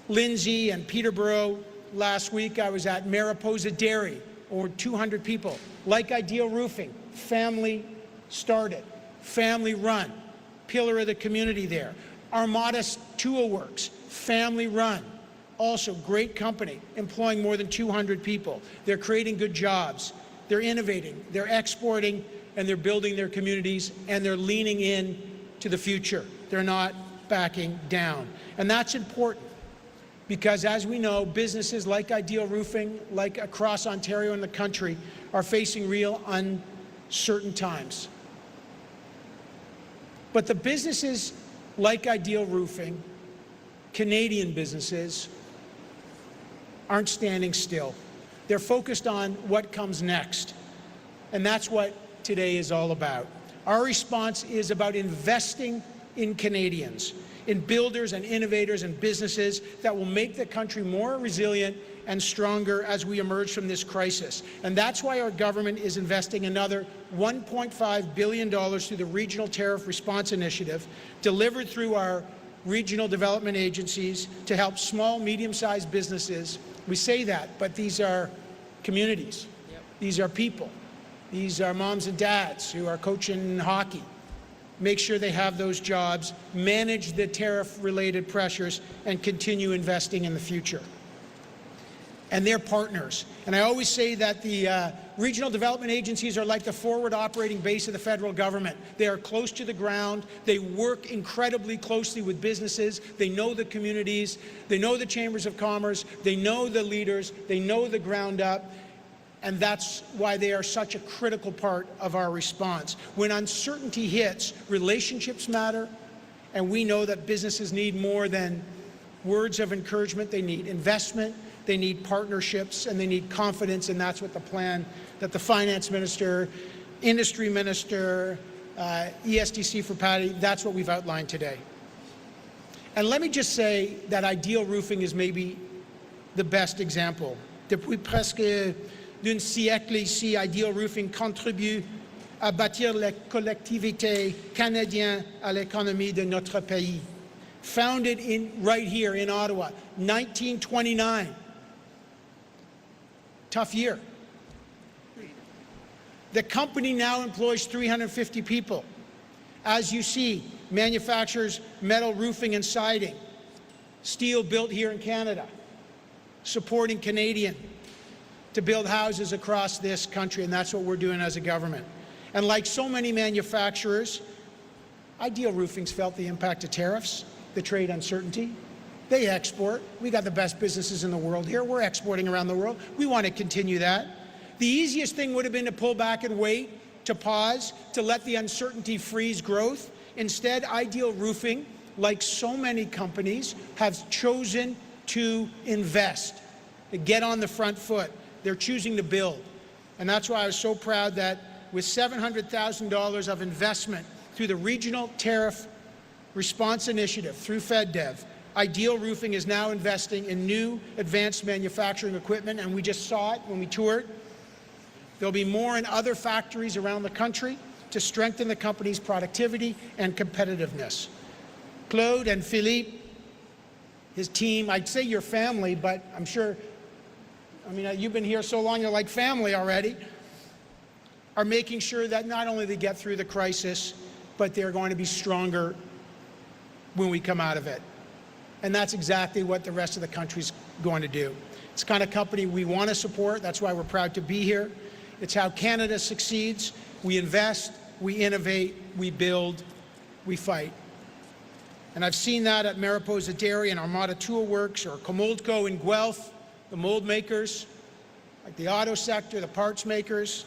Lindsay and Peterborough last week. I was at Mariposa Dairy, over 200 people. Like Ideal Roofing, family started, family run, pillar of the community there. Armada Tool Works, family run. Also, great company, employing more than 200 people. They're creating good jobs. They're innovating, they're exporting, and they're building their communities, and they're leaning in to the future. They're not backing down. And that's important because, as we know, businesses like Ideal Roofing, like across Ontario and the country, are facing real uncertain times. But the businesses like Ideal Roofing, Canadian businesses, aren't standing still. They're focused on what comes next. And that's what today is all about. Our response is about investing in Canadians, in builders and innovators and businesses that will make the country more resilient and stronger as we emerge from this crisis. And that's why our government is investing another $1.5 billion through the Regional Tariff Response Initiative, delivered through our regional development agencies to help small, medium-sized businesses. We say that, but these are communities. Yep. These are people. These are moms and dads who are coaching hockey. Make sure they have those jobs, manage the tariff-related pressures, and continue investing in the future. And they're partners. And I always say that the regional development agencies are like the forward operating base of the federal government. They are close to the ground. They work incredibly closely with businesses. They know the communities. They know the chambers of commerce. They know the leaders. They know the ground up. And that's why they are such a critical part of our response. When uncertainty hits, relationships matter, and we know that businesses need more than words of encouragement. They need investment, they need partnerships, and they need confidence, and that's what the plan that the finance minister, industry minister, ESDC for Patty, that's what we've outlined today. And let me just say that Ideal Roofing is maybe the best example. Depuis presque d'un siècle ici, Ideal Roofing contribue à bâtir la collectivité canadienne à l'économie de notre pays. Founded right here in Ottawa, 1929. Tough year. The company now employs 350 people. As you see, manufactures metal roofing and siding, steel built here in Canada, supporting Canadian to build houses across this country, and that's what we're doing as a government. And like so many manufacturers, Ideal Roofing's felt the impact of tariffs, the trade uncertainty. They export. We got the best businesses in the world here. We're exporting around the world. We want to continue that. The easiest thing would have been to pull back and wait, to pause, to let the uncertainty freeze growth. Instead, Ideal Roofing, like so many companies, has chosen to invest, to get on the front foot. They're choosing to build. And that's why I was so proud that with $700,000 of investment through the Regional Tariff Response Initiative, through FedDev, Ideal Roofing is now investing in new advanced manufacturing equipment, and we just saw it when we toured. There'll be more in other factories around the country to strengthen the company's productivity and competitiveness. Claude and Philippe, his team, I'd say your family, but I'm sure, you've been here so long, you're like family already, are making sure that not only they get through the crisis, but they're going to be stronger when we come out of it. And that's exactly what the rest of the country's going to do. It's the kind of company we want to support. That's why we're proud to be here. It's how Canada succeeds. We invest, we innovate, we build, we fight. And I've seen that at Mariposa Dairy and Armada Tool Works, or Comoldco in Guelph, the mold makers, like the auto sector, the parts makers,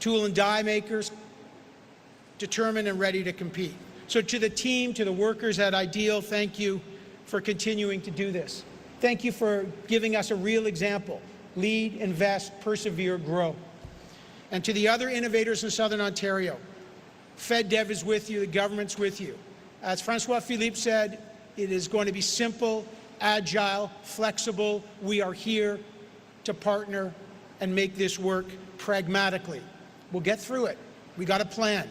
tool and die makers, determined and ready to compete. So to the team, to the workers at Ideal, thank you for continuing to do this. Thank you for giving us a real example. Lead, invest, persevere, grow. And to the other innovators in Southern Ontario, FedDev is with you, the government's with you. As François-Philippe said, it is going to be simple, agile, flexible. We are here to partner and make this work pragmatically. We'll get through it. We got a plan.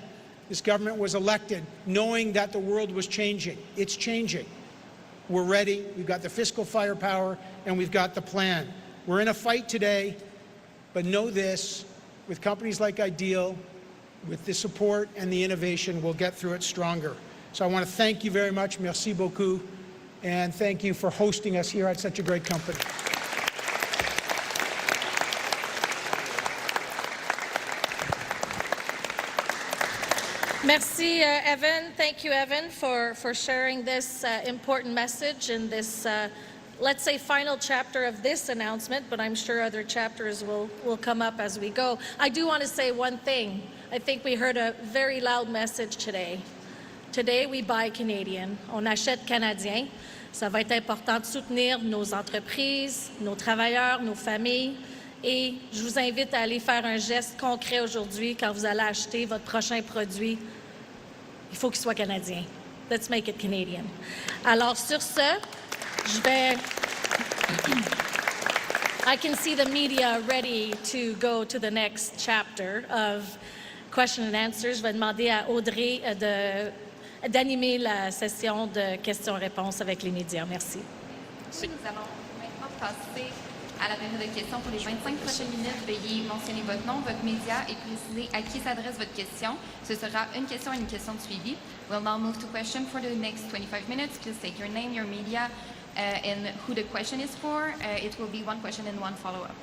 This government was elected knowing that the world was changing. It's changing. We're ready. We've got the fiscal firepower, and we've got the plan. We're in a fight today, but know this, with companies like Ideal, with the support and the innovation, we'll get through it stronger. So I want to thank you very much. Merci beaucoup. And thank you for hosting us here at such a great company. Merci, Evan. Thank you, Evan, for sharing this important message in this, let's say, final chapter of this announcement, but I'm sure other chapters will come up as we go. I do want to say one thing. I think we heard a very loud message today. Today, we buy Canadian. On achète canadien. Ça va être important de soutenir nos entreprises, nos travailleurs, nos familles. Et je vous invite à aller faire un geste concret aujourd'hui quand vous allez acheter votre prochain produit. Il faut qu'il soit canadien. Let's make it Canadian. Alors sur ce, je vais... I can see the media ready to go to the next chapter of question and answers. Je vais demander à Audrey d'animer la session de questions-réponses avec les médias. Merci. Nous allons maintenant passer à la période de questions pour les 25 prochaines minutes. Veuillez mentionner votre nom, votre média et préciser à qui s'adresse votre question. Ce sera une question et une question de suivi. We'll now move to question for the next 25 minutes. Please state your name, your media, and who the question is for. It will be one question and one follow-up.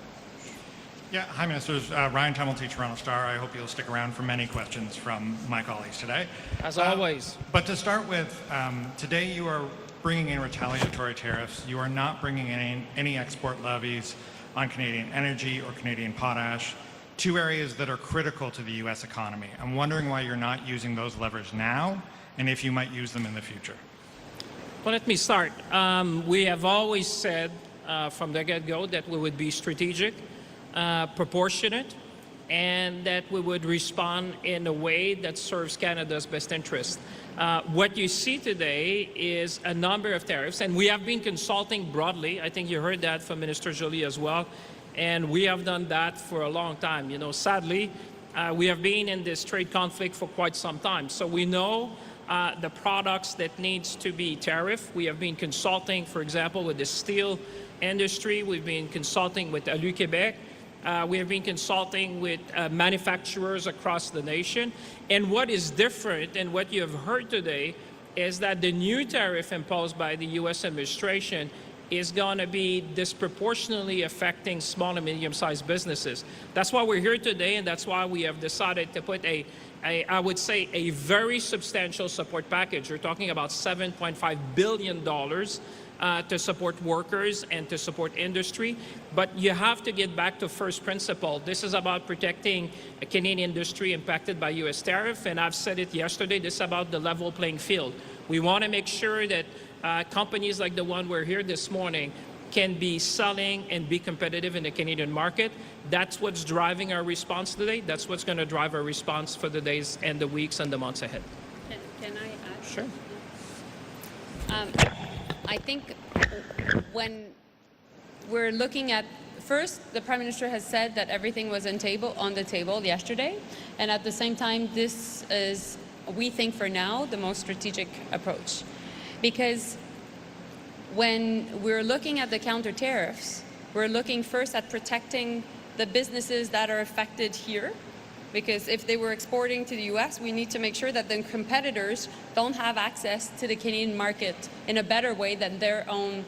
Yeah, hi, Ministers. Ryan Tumulty, Toronto Star. I hope you'll stick around for many questions from my colleagues today. As always. But to start with, today you are bringing in retaliatory tariffs. You are not bringing in any export levies on Canadian energy or Canadian potash, two areas that are critical to the U.S. economy. I'm wondering why you're not using those levers now, and if you might use them in the future. Well, let me start. We have always said from the get-go that we would be strategic, proportionate, and that we would respond in a way that serves Canada's best interest. What you see today is a number of tariffs, and we have been consulting broadly. I think you heard that from Minister Joly as well, and we have done that for a long time. You know, sadly, we have been in this trade conflict for quite some time, so we know the products that needs to be tariffed. We have been consulting, for example, with the steel industry. We've been consulting with Hajdu Québec. We have been consulting with manufacturers across the nation. And what is different and what you have heard today is that the new tariff imposed by the U.S. administration is going to be disproportionately affecting small and medium-sized businesses. That's why we're here today, and that's why we have decided to put I would say, a very substantial support package. We're talking about $7.5 billion to support workers and to support industry. But you have to get back to first principle. This is about protecting a Canadian industry impacted by U.S. tariff, and I've said it yesterday, this is about the level playing field. We want to make sure that companies like the one we're here this morning can be selling and be competitive in the Canadian market. That's what's driving our response today. That's what's going to drive our response for the days and the weeks and the months ahead. Can I add? Sure. I think when we're looking at, first, the Prime Minister has said that everything was on the table yesterday, and at the same time, this is, we think for now, the most strategic approach. Because when we're looking at the counter tariffs, we're looking first at protecting the businesses that are affected here, because if they were exporting to the U.S., we need to make sure that the competitors don't have access to the Canadian market in a better way than their own,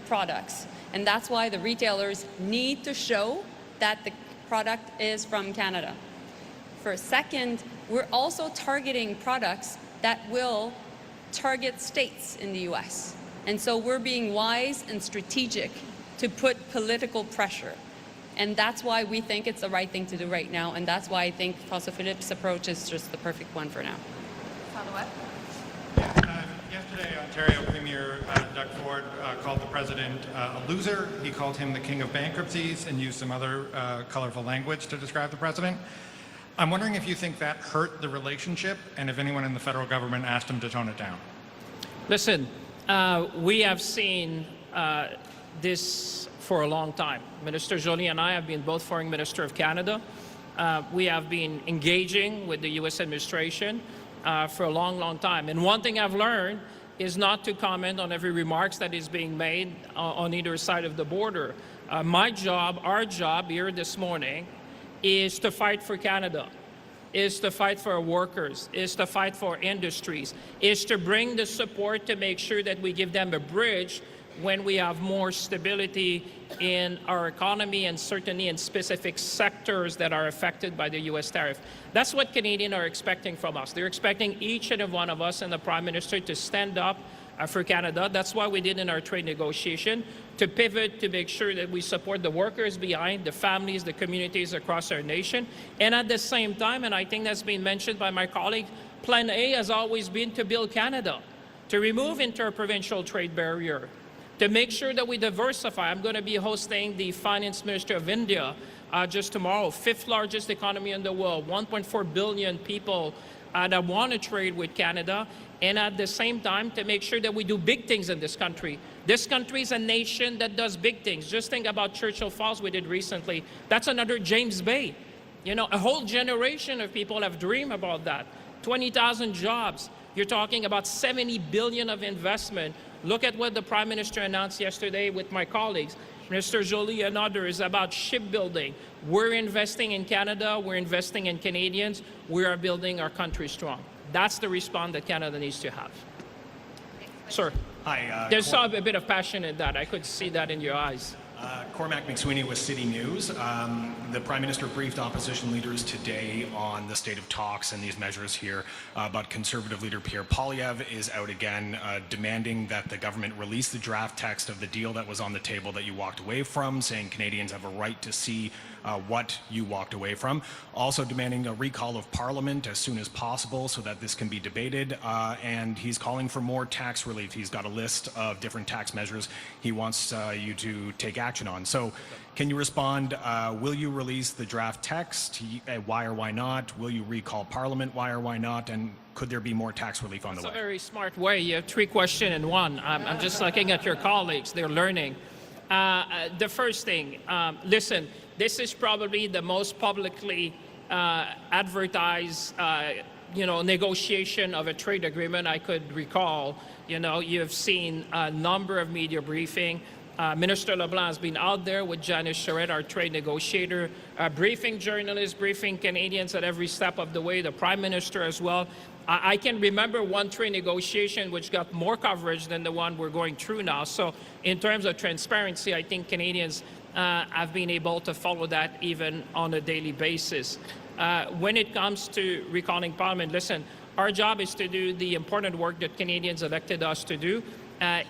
products. And that's why the retailers need to show that the product is from Canada. For a second, we're also targeting products that will target states in the U.S. And so we're being wise and strategic to put political pressure. And that's why we think it's the right thing to do right now. And that's why I think François-Philippe's approach is just the perfect one for now. Follow-up? Yesterday, Ontario Premier Doug Ford called the president a loser. He called him the king of bankruptcies and used some other colorful language to describe the president. I'm wondering if you think that hurt the relationship and if anyone in the federal government asked him to tone it down. Listen, we have seen this for a long time. Minister Joly and I have been both Foreign Minister of Canada. We have been engaging with the U.S. administration for a long, long time. And one thing I've learned is not to comment on every remarks that is being made on either side of the border. My job, our job here this morning, is to fight for Canada, is to fight for our workers, is to fight for industries, is to bring the support to make sure that we give them a bridge when we have more stability in our economy and certainly in specific sectors that are affected by the U.S. tariff. That's what Canadians are expecting from us. They're expecting each and every one of us and the Prime Minister to stand up for Canada. That's what we did in our trade negotiation, to pivot, to make sure that we support the workers behind, the families, the communities across our nation. And at the same time, and I think that's been mentioned by my colleague, Plan A has always been to build Canada, to remove interprovincial trade barrier, to make sure that we diversify. I'm going to be hosting the Finance Minister of India just tomorrow, 5th largest economy in the world, 1.4 billion people that want to trade with Canada, and at the same time to make sure that we do big things in this country. This country is a nation that does big things. Just think about Churchill Falls we did recently. That's another James Bay. A whole generation of people have dreamed about that. 20,000 jobs. You're talking about $70 billion of investment. Look at what the Prime Minister announced yesterday with my colleagues, Minister Joly and others, about shipbuilding. We're investing in Canada. We're investing in Canadians. We are building our country strong. That's the response that Canada needs to have. Sir. Hi. There's a bit of passion in that. I could see that in your eyes. Cormac McSweeney with City News. The Prime Minister briefed opposition leaders today on the state of talks and these measures here, but Conservative leader Pierre Poilievre is out again demanding that the government release the draft text of the deal that was on the table that you walked away from, saying Canadians have a right to see what you walked away from. Also demanding a recall of Parliament as soon as possible so that this can be debated, and he's calling for more tax relief. He's got a list of different tax measures he wants you to take action on. So can you respond, will you release the draft text? Why or why not? Will you recall Parliament? Why or why not? And could there be more tax relief on the way? That's a very smart way. You have 3 questions in one. I'm just looking at your colleagues. They're learning. The first thing, listen, this is probably the most publicly advertised negotiation of a trade agreement I could recall. You know, you've seen a number of media briefings. Minister LeBlanc has been out there with Janice Charette, our trade negotiator, briefing journalists, briefing Canadians at every step of the way, the Prime Minister as well. I can remember one trade negotiation which got more coverage than the one we're going through now. So in terms of transparency, I think Canadians have been able to follow that even on a daily basis. When it comes to recalling Parliament, listen, our job is to do the important work that Canadians elected us to do,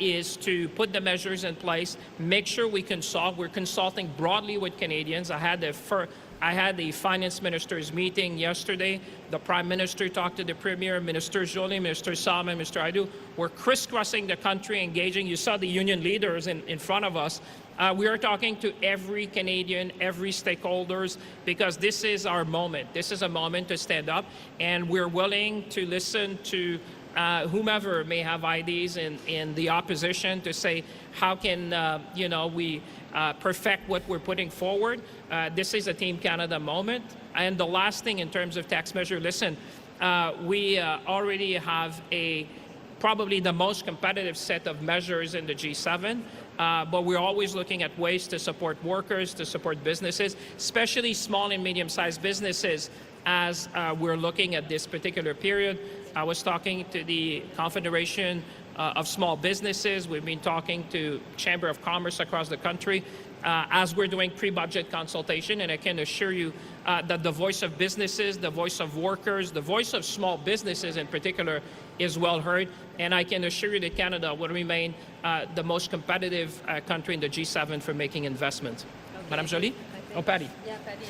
is to put the measures in place, make sure we consult. We're consulting broadly with Canadians. I had the finance minister's meeting yesterday. The Prime Minister talked to the Premier, Minister Joly, Minister Salmon, Mr. Hajdu. We're crisscrossing the country, engaging. You saw the union leaders in front of us. We are talking to every Canadian, every stakeholders, because this is our moment. This is a moment to stand up, and we're willing to listen to whomever may have ideas in the opposition to say, how can we perfect what we're putting forward? This is a Team Canada moment. And the last thing in terms of tax measure, listen, we already have probably the most competitive set of measures in the G7, but we're always looking at ways to support workers, to support businesses, especially small and medium-sized businesses, as we're looking at this particular period. I was talking to the Confederation of Small Businesses. We've been talking to Chamber of Commerce across the country as we're doing pre-budget consultation, and I can assure you that the voice of businesses, the voice of workers, the voice of small businesses in particular is well heard, and I can assure you that Canada will remain the most competitive country in the G7 for making investments. Okay. Madame Joly? Oh, Patty. Yeah, Patty.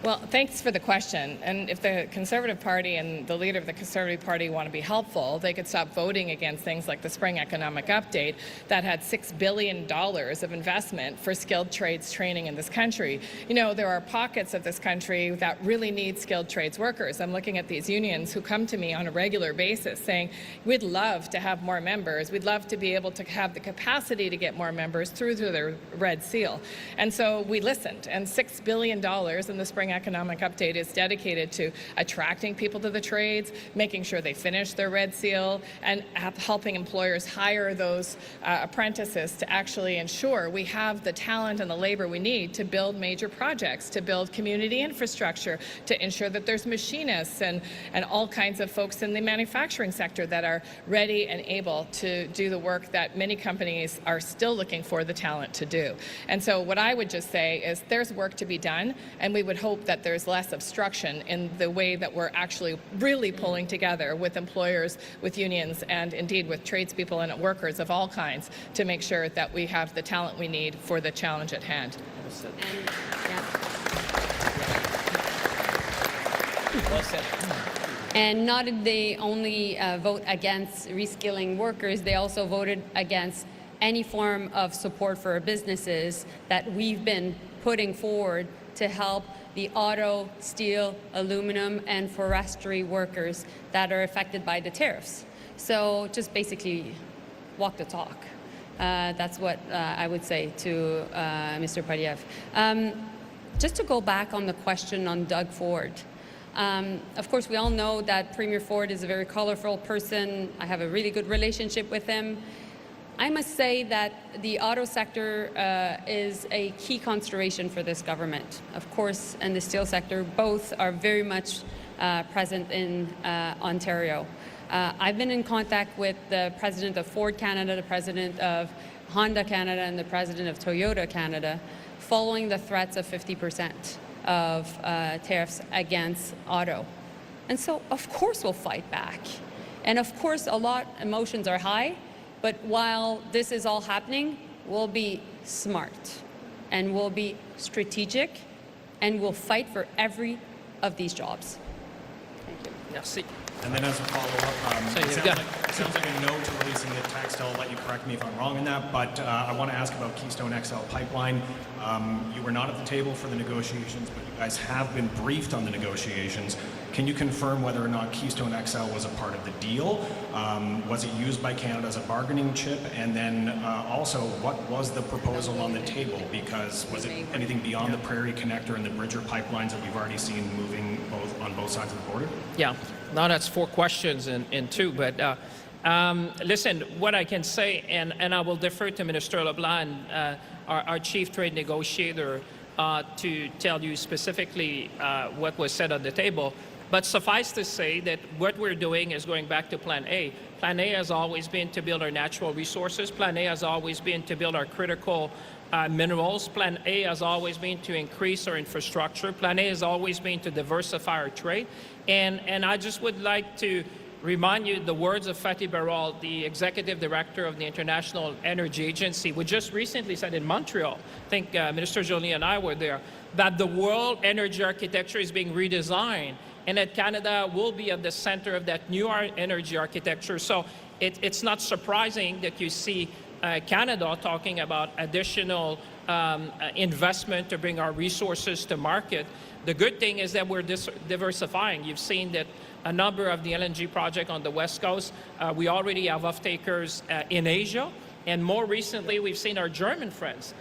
Well, thanks for the question. And if the Conservative Party and the leader of the Conservative Party want to be helpful, they could stop voting against things like the Spring Economic Update that had $6 billion of investment for skilled trades training in this country. You know, there are pockets of this country that really need skilled trades workers. I'm looking at these unions who come to me on a regular basis saying, we'd love to have more members. We'd love to be able to have the capacity to get more members through their Red Seal. And so we listened, and $6 billion in the Spring Economic Update is dedicated to attracting people to the trades, making sure they finish their Red Seal, and helping employers hire those apprentices to actually ensure we have the talent and the labor we need to build major projects, to build community infrastructure, to ensure that there's machinists and all kinds of folks in the manufacturing sector that are ready and able to do the work that many companies are still looking for the talent to do. And so what I would just say is there's work to be done, and we would hope that there's less obstruction in the way that we're actually really pulling together with employers, with unions, and indeed with tradespeople and workers of all kinds to make sure that we have the talent we need for the challenge at hand. And not did they only vote against reskilling workers, they also voted against any form of support for our businesses that we've been putting forward to help the auto, steel, aluminum, and forestry workers that are affected by the tariffs. So just basically walk the talk. That's what I would say to Mr. Poilievre. Just to go back on the question on Doug Ford. Of course, we all know that Premier Ford is a very colorful person. I have a really good relationship with him. I must say that the auto sector is a key consideration for this government. Of course, and the steel sector, both are very much present in Ontario. I've been in contact with the president of Ford Canada, the president of Honda Canada and the president of Toyota Canada following the threats of 50% of tariffs against auto. And so, of course, we'll fight back. And of course, emotions are high, but while this is all happening, we'll be smart and we'll be strategic and we'll fight for every of these jobs. Thank you. Merci. And then as a follow-up, it sounds like a no to releasing the text. I'll let you correct me if I'm wrong in that, but I want to ask about Keystone XL pipeline. You were not at the table for the negotiations, but you guys have been briefed on the negotiations. Can you confirm whether or not Keystone XL was a part of the deal? Was it used by Canada as a bargaining chip? And then also, what was the proposal on the table? Because was it anything beyond the Prairie Connector and the Bridger pipelines that we've already seen moving on both sides of the border? Yeah, now that's 4 questions in 2, but listen, what I can say, and I will defer to Minister LeBlanc, our chief trade negotiator, to tell you specifically what was said on the table. But suffice to say that what we're doing is going back to Plan A. Plan A has always been to build our natural resources. Plan A has always been to build our critical minerals. Plan A has always been to increase our infrastructure. Plan A has always been to diversify our trade. And I just would like to remind you the words of Fatih Birol, the executive director of the International Energy Agency, who just recently said in Montreal, I think Minister Joly and I were there, that the world energy architecture is being redesigned and that Canada will be at the center of that new energy architecture. So it's not surprising that you see Canada talking about additional investment to bring our resources to market. The good thing is that we're diversifying. You've seen that a number of the LNG projects on the West Coast, we already have off-takers in Asia. And more recently, we've seen our German friends,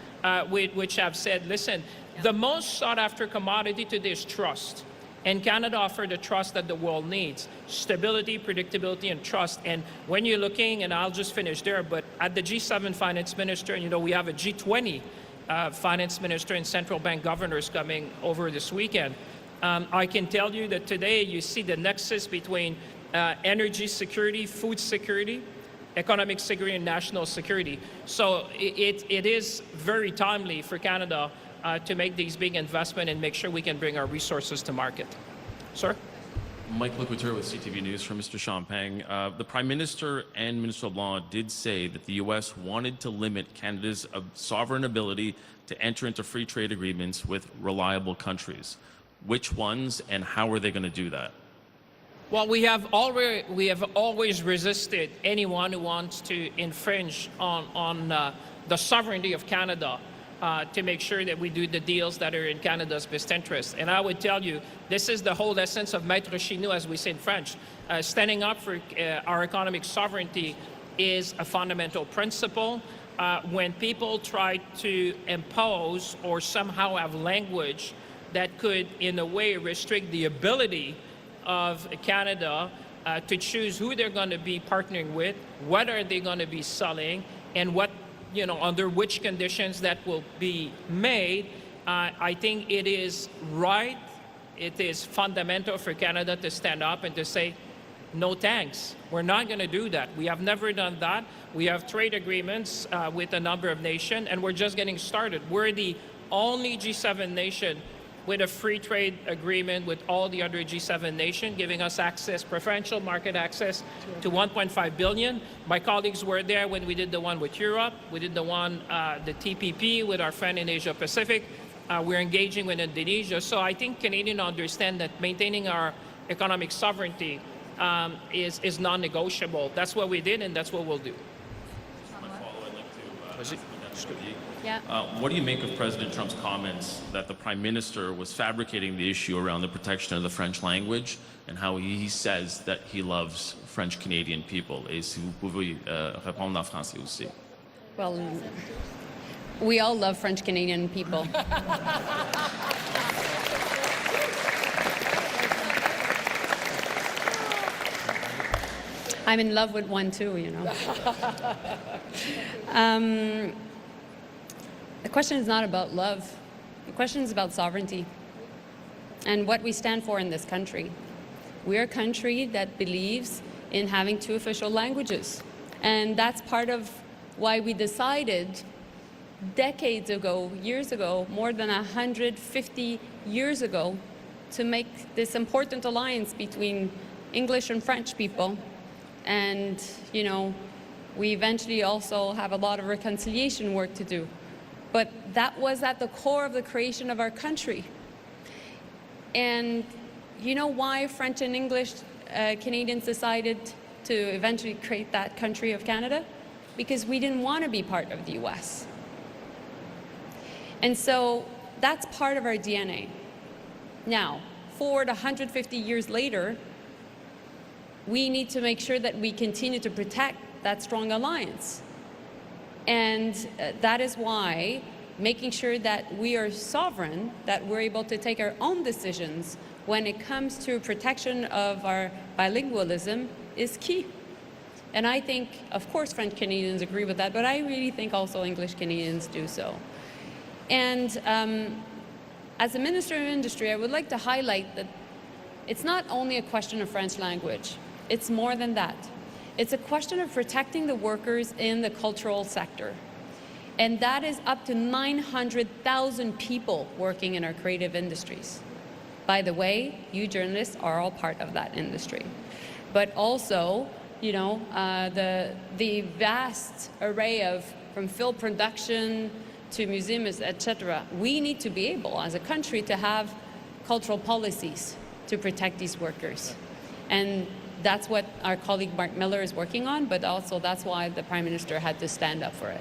which have said, listen, the most sought-after commodity today is trust. And Canada offers the trust that the world needs, stability, predictability, and trust. And when you're looking, and I'll just finish there, but at the G7 finance minister, and we have a G20 finance minister and central bank governors coming over this weekend, I can tell you that today you see the nexus between energy security, food security, economic security, and national security. So it is very timely for Canada to make these big investments and make sure we can bring our resources to market. Sir? Mike Liquiteur with CTV News for Mr. Champagne. The Prime Minister and Minister LeBlanc did say that the U.S. wanted to limit Canada's sovereign ability to enter into free trade agreements with reliable countries. Which ones and how are they going to do that? Well, we have always resisted anyone who wants to infringe on the sovereignty of Canada to make sure that we do the deals that are in Canada's best interest. And I would tell you, this is the whole essence of maître chez nous, as we say in French. Standing up for our economic sovereignty is a fundamental principle. When people try to impose or somehow have language that could, in a way, restrict the ability of Canada to choose who they're going to be partnering with, what are they going to be selling, and what, under which conditions that will be made, I think it is right, it is fundamental for Canada to stand up and to say, no thanks, we're not going to do that. We have never done that. We have trade agreements with a number of nations, and we're just getting started. We're the only G7 nation with a free trade agreement with all the other G7 nations, giving us access, preferential market access to 1.5 billion. My colleagues were there when we did the one with Europe. We did the one, the TPP with our friend in Asia Pacific. We're engaging with Indonesia. So I think Canadians understand that maintaining our economic sovereignty is non-negotiable. That's what we did, and that's what we'll do. Yeah. What do you make of President Trump's comments that the Prime Minister was fabricating the issue around the protection of the French language and how he says that he loves French-Canadian people? Et si vous pouvez répondre en français aussi. Well, we all love French-Canadian people. I'm in love with one too, The question is not about love. The question is about sovereignty and what we stand for in this country. We're a country that believes in having 2 official languages. And that's part of why we decided decades ago, years ago, more than 150 years ago, to make this important alliance between English and French people. And, you know, we eventually also have a lot of reconciliation work to do. But that was at the core of the creation of our country. And you know why French and English Canadians decided to eventually create that country of Canada? Because we didn't want to be part of the US. And so that's part of our DNA. Now, forward 150 years later, we need to make sure that we continue to protect that strong alliance. And that is why making sure that we are sovereign, that we're able to take our own decisions when it comes to protection of our bilingualism is key. And I think, of course, French Canadians agree with that, but I really think also English Canadians do so. And as a Minister of Industry, I would like to highlight that it's not only a question of French language, it's more than that. It's a question of protecting the workers in the cultural sector. And that is up to 900,000 people working in our creative industries. By the way, you journalists are all part of that industry. But also, you know, the vast array of, from film production to museums, etc. We need to be able, as a country, to have cultural policies to protect these workers. And that's what our colleague Mark Miller is working on, but also that's why the Prime Minister had to stand up for it.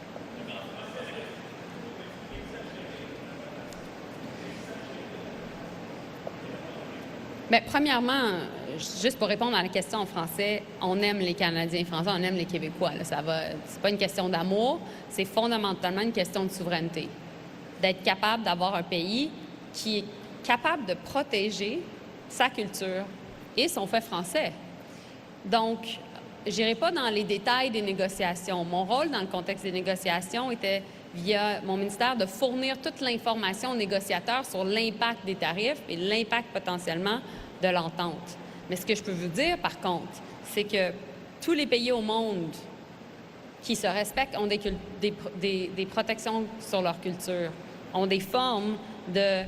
Bien, premièrement, juste pour répondre à la question en français, on aime les Canadiens français, on aime les Québécois. Là, ça va, c'est pas une question d'amour, c'est fondamentalement une question de souveraineté. D'être capable d'avoir un pays qui est capable de protéger sa culture et son fait français. Donc, je n'irai pas dans les détails des négociations. Mon rôle dans le contexte des négociations était, via mon ministère, de fournir toute l'information aux négociateurs sur l'impact des tarifs et l'impact potentiellement de l'entente. Mais ce que je peux vous dire, par contre, c'est que tous les pays au monde qui se respectent ont des protections sur leur culture, ont des formes de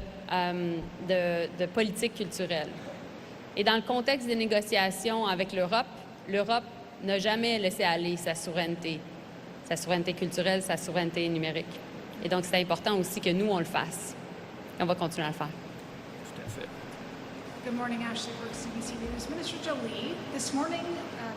politique culturelle. Et dans le contexte des négociations avec l'Europe, l'Europe n'a jamais laissé aller sa souveraineté culturelle, sa souveraineté numérique. Et donc, c'est important aussi que nous, on le fasse. Et on va continuer à le faire. Tout à fait. Good morning, Ashley Brooks, CBC News. Minister Joly, this morning,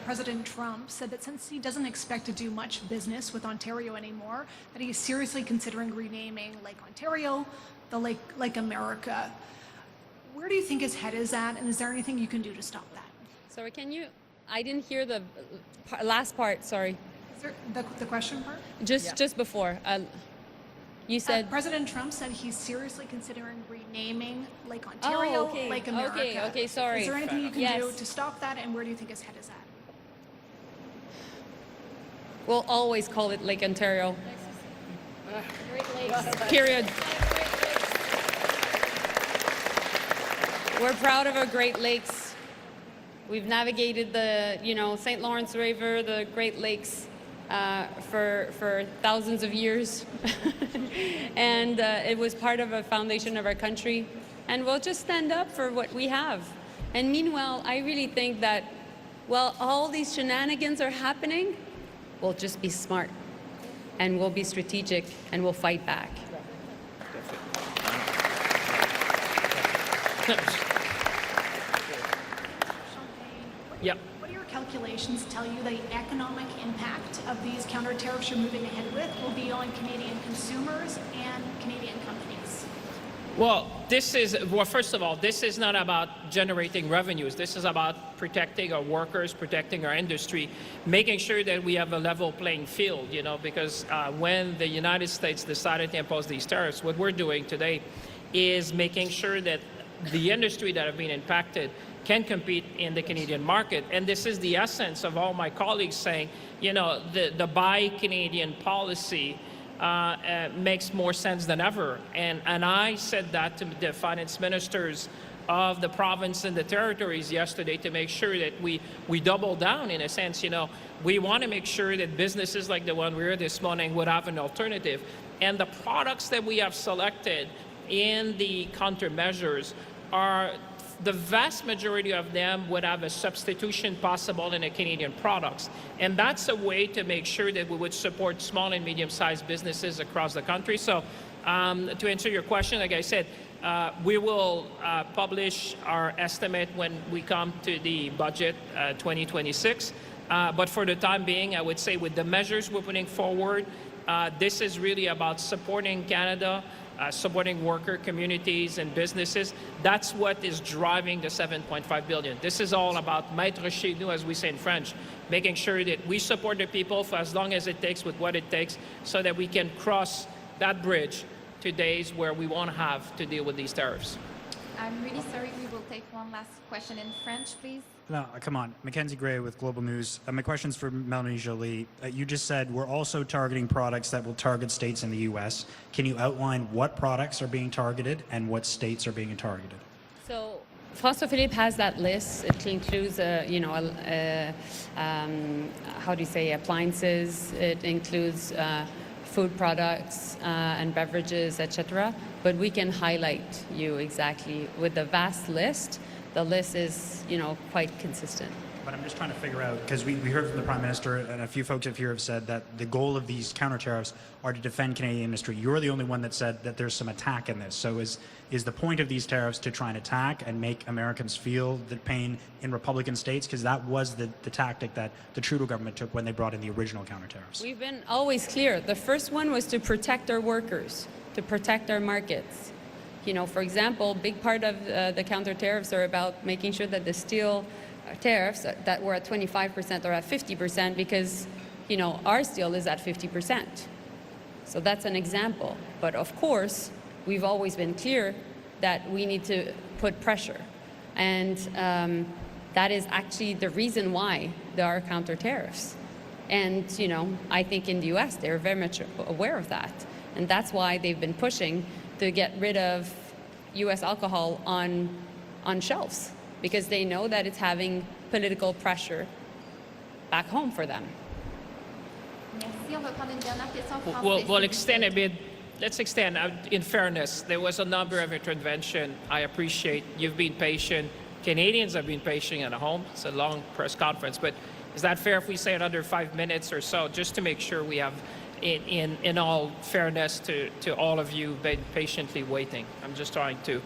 President Trump said that since he doesn't expect to do much business with Ontario anymore, that he is seriously considering renaming Lake Ontario the Lake America. Where do you think his head is at, and is there anything you can do to stop that? Sorry, I didn't hear the last part, sorry. Is there the question part? Just before. You said... President Trump said he's seriously considering renaming Lake Ontario Lake America. Okay, sorry. Is there anything you can do to stop that, and where do you think his head is at? We'll always call it Lake Ontario. Great Lakes. Period. We're proud of our Great Lakes. We've navigated the, St. Lawrence River, the Great Lakes, for thousands of years. And it was part of a foundation of our country. And we'll just stand up for what we have. And meanwhile, I really think that while all these shenanigans are happening, we'll just be smart. And we'll be strategic, and we'll fight back. Yep. What do your calculations tell you the economic impact of these counter tariffs you're moving ahead with will be on Canadian consumers and Canadian companies? Well, first of all, this is not about generating revenues. This is about protecting our workers, protecting our industry, making sure that we have a level playing field, because when the United States decided to impose these tariffs, what we're doing today is making sure that the industry that have been impacted can compete in the Canadian market. And this is the essence of all my colleagues saying, the Buy Canadian policy makes more sense than ever. And I said that to the finance ministers of the province and the territories yesterday to make sure that we double down in a sense. You know, we want to make sure that businesses like the one we heard this morning would have an alternative. And the products that we have selected in the countermeasures are, the vast majority of them would have a substitution possible in the Canadian products. And that's a way to make sure that we would support small and medium-sized businesses across the country. So to answer your question, like I said, we will publish our estimate when we come to the budget 2026. But for the time being, I would say with the measures we're putting forward, this is really about supporting Canada, supporting worker communities and businesses. That's what is driving the $7.5 billion. This is all about mettre chez nous, as we say in French, making sure that we support the people for as long as it takes with what it takes so that we can cross that bridge to days where we won't have to deal with these tariffs. I'm really sorry. We will take one last question in French, please. No, come on. Mackenzie Gray with Global News. My question's for Mélanie Joly. You just said we're also targeting products that will target states in the U.S. Can you outline what products are being targeted and what states are being targeted? So François-Philippe has that list. It includes, how do you say, appliances. It includes food products and beverages, etc. But we can highlight you exactly with the vast list. The list is, quite consistent. But I'm just trying to figure out, because we heard from the Prime Minister and a few folks up here have said that the goal of these counter tariffs are to defend Canadian industry. You're the only one that said that there's some attack in this. So is the point of these tariffs to try and attack and make Americans feel the pain in Republican states? Because that was the tactic that the Trudeau government took when they brought in the original counter tariffs. We've been always clear. The first one was to protect our workers, to protect our markets. For example, big part of the counter tariffs are about making sure that the steel tariffs that were at 25% are at 50% because, our steel is at 50%. So that's an example. But of course, we've always been clear that we need to put pressure. And that is actually the reason why there are counter tariffs. And, I think in the US, they're very much aware of that. And that's why they've been pushing to get rid of U.S. alcohol on shelves, because they know that it's having political pressure back home for them. Merci. On va prendre une dernière question en français. We'll extend a bit. Let's extend. In fairness, there was a number of intervention. I appreciate you've been patient. Canadians have been patient at home. It's a long press conference, but is that fair if we say it under 5 minutes or so, just to make sure we have, in all fairness to all of you been patiently waiting? I'm just trying to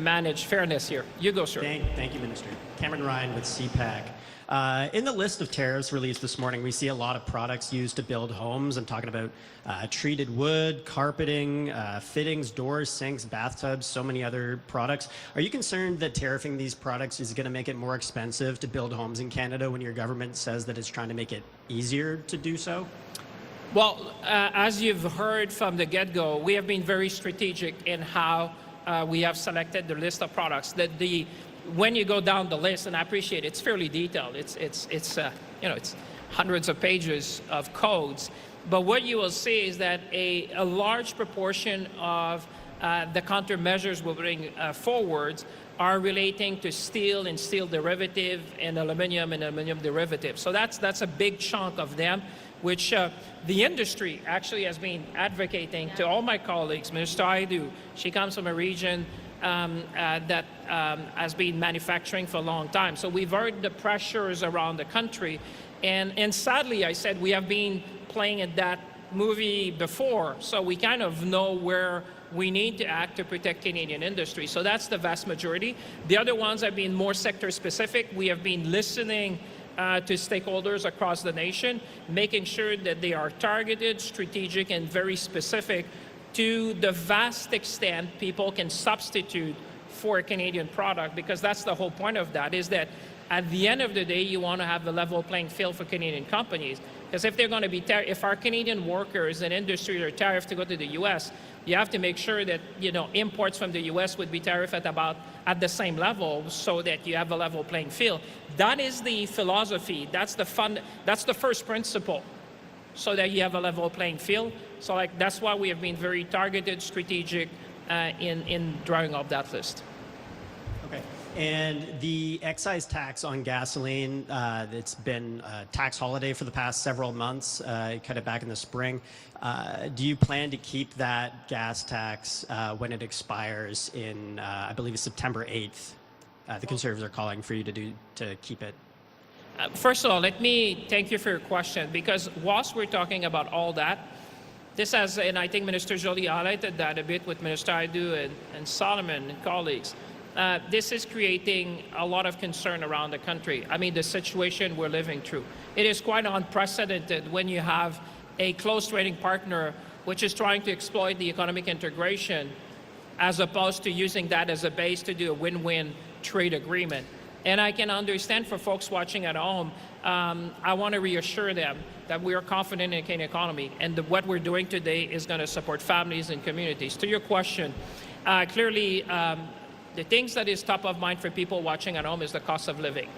manage fairness here. You go, sir. Thank you, Minister. Cameron Ryan with CPAC. In the list of tariffs released this morning, we see a lot of products used to build homes. I'm talking about treated wood, carpeting, fittings, doors, sinks, bathtubs, so many other products. Are you concerned that tariffing these products is going to make it more expensive to build homes in Canada when your government says that it's trying to make it easier to do so? Well, as you've heard from the get-go, we have been very strategic in how we have selected the list of products. When you go down the list, and I appreciate it's fairly detailed. It's hundreds of pages of codes. But what you will see is that a large proportion of the countermeasures we're bringing forward are relating to steel and steel derivative and aluminum derivative. So that's a big chunk of them, which the industry actually has been advocating to all my colleagues. Minister Hajdu, she comes from a region that has been manufacturing for a long time. So we've heard the pressures around the country. And sadly, I said, we have been playing in that movie before. So we kind of know where we need to act to protect Canadian industry. So that's the vast majority. The other ones have been more sector specific. We have been listening to stakeholders across the nation, making sure that they are targeted, strategic, and very specific to the vast extent people can substitute for a Canadian product, because that's the whole point of that, is that at the end of the day, you want to have a level playing field for Canadian companies. Because if they're going to be, if our Canadian workers and industry are tariffed to go to the U.S., you have to make sure that imports from the U.S. would be tariffed at the same level, so that you have a level playing field. That is the philosophy. That's the first principle, so that you have a level playing field. So that's why we have been very targeted, strategic in drawing up that list. Okay. And the excise tax on gasoline, it's been a tax holiday for the past several months, kind of back in the spring. Do you plan to keep that gas tax when it expires in, I believe it's September 8th? The Conservatives are calling for you to keep it. First of all, let me thank you for your question, because whilst we're talking about all that, this has, and I think Minister Joly highlighted that a bit with Minister Hajdu and Solomon and colleagues, this is creating a lot of concern around the country. I mean, the situation we're living through. It is quite unprecedented when you have a close trading partner which is trying to exploit the economic integration as opposed to using that as a base to do a win-win trade agreement. And I can understand for folks watching at home, I want to reassure them that we are confident in the Canadian economy and that what we're doing today is going to support families and communities. To your question, clearly, the things that is top of mind for people watching at home is the cost of living.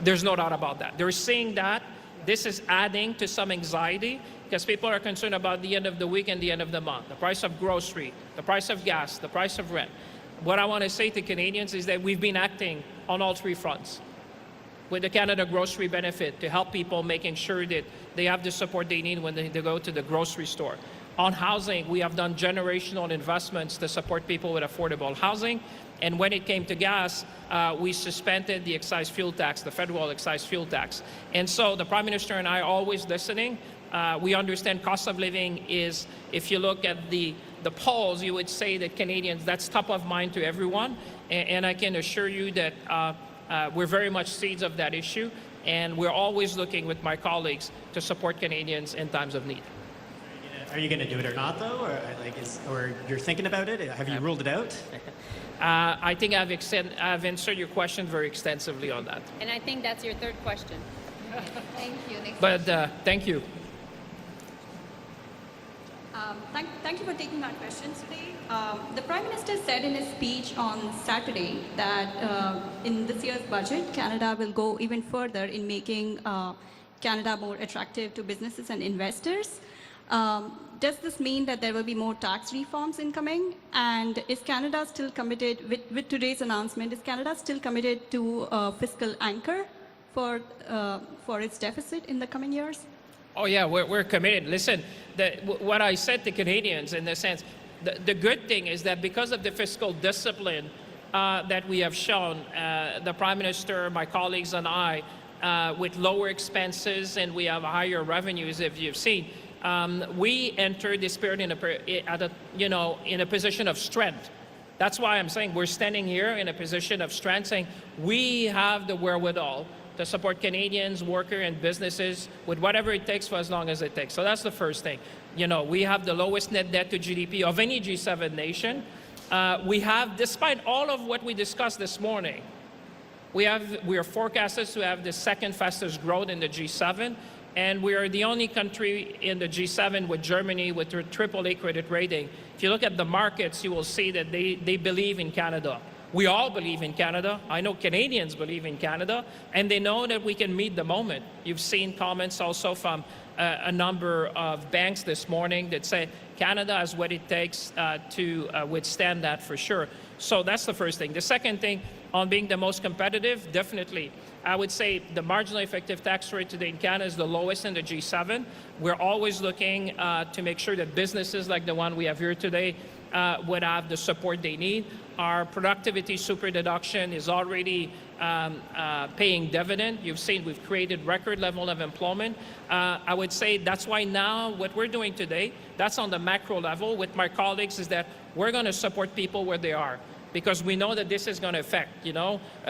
There's no doubt about that. They're seeing that. This is adding to some anxiety because people are concerned about the end of the week and the end of the month, the price of grocery, the price of gas, the price of rent. What I want to say to Canadians is that we've been acting on all three fronts with the Canada Grocery Benefit to help people, making sure that they have the support they need when they go to the grocery store. On housing, we have done generational investments to support people with affordable housing. And when it came to gas, we suspended the excise fuel tax, the federal excise fuel tax. And so the Prime Minister and I are always listening. We understand cost of living is, if you look at the polls, you would say that Canadians, that's top of mind to everyone. And I can assure you that we're very much seeds of that issue. And we're always looking with my colleagues to support Canadians in times of need. Are you going to do it or not, though? Or you're thinking about it? Have you ruled it out? I think I've answered your question very extensively on that. And I think that's your third question. Thank you. Next But thank you. Thank you for taking my questions today. The Prime Minister said in his speech on Saturday that in this year's budget, Canada will go even further in making Canada more attractive to businesses and investors. Does this mean that there will be more tax reforms incoming? And is Canada still committed, with today's announcement, is Canada still committed to a fiscal anchor for its deficit in the coming years? Oh yeah, we're committed. Listen, what I said to Canadians in the sense, the good thing is that because of the fiscal discipline that we have shown, the Prime Minister, my colleagues and I, with lower expenses and we have higher revenues, if you've seen, we entered this period in a position of strength. That's why I'm saying we're standing here in a position of strength, saying we have the wherewithal to support Canadians, workers, and businesses with whatever it takes for as long as it takes. So that's the first thing. You know, we have the lowest net debt to GDP of any G7 nation. We have, despite all of what we discussed this morning, we are forecasted to have the second fastest growth in the G7. And we are the only country in the G7 with Germany with their AAA credit rating. If you look at the markets, you will see that they believe in Canada. We all believe in Canada. I know Canadians believe in Canada, and they know that we can meet the moment. You've seen comments also from a number of banks this morning that say Canada has what it takes to withstand that for sure. So that's the first thing. The second thing, on being the most competitive, definitely. I would say the marginal effective tax rate today in Canada is the lowest in the G7. We're always looking to make sure that businesses like the one we have here today would have the support they need. Our productivity super deduction is already paying dividend. You've seen we've created record level of employment. I would say that's why now what we're doing today, that's on the macro level with my colleagues, is that we're going to support people where they are, because we know that this is going to affect,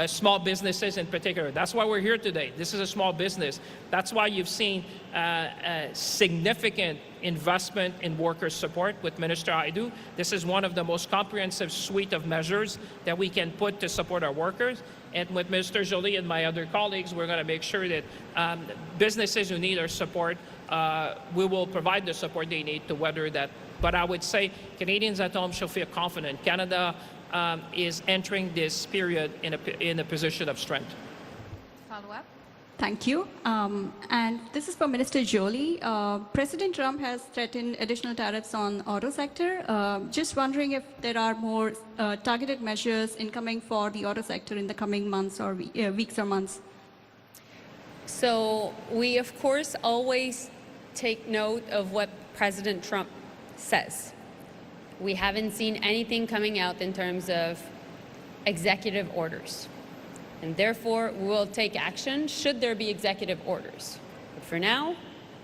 small businesses in particular. That's why we're here today. This is a small business. That's why you've seen a significant investment in worker support with Minister Hajdu. This is one of the most comprehensive suite of measures that we can put to support our workers. And with Minister Joly and my other colleagues, we're going to make sure that businesses who need our support, we will provide the support they need to weather that. But I would say Canadians at home should feel confident. Canada is entering this period in a position of strength. Follow-up. Thank you. And this is for Minister Joly. President Trump has threatened additional tariffs on auto sector. Just wondering if there are more targeted measures incoming for the auto sector in the coming months or weeks or months. So we, of course, always take note of what President Trump says. We haven't seen anything coming out in terms of executive orders. And therefore, we will take action should there be executive orders. But for now,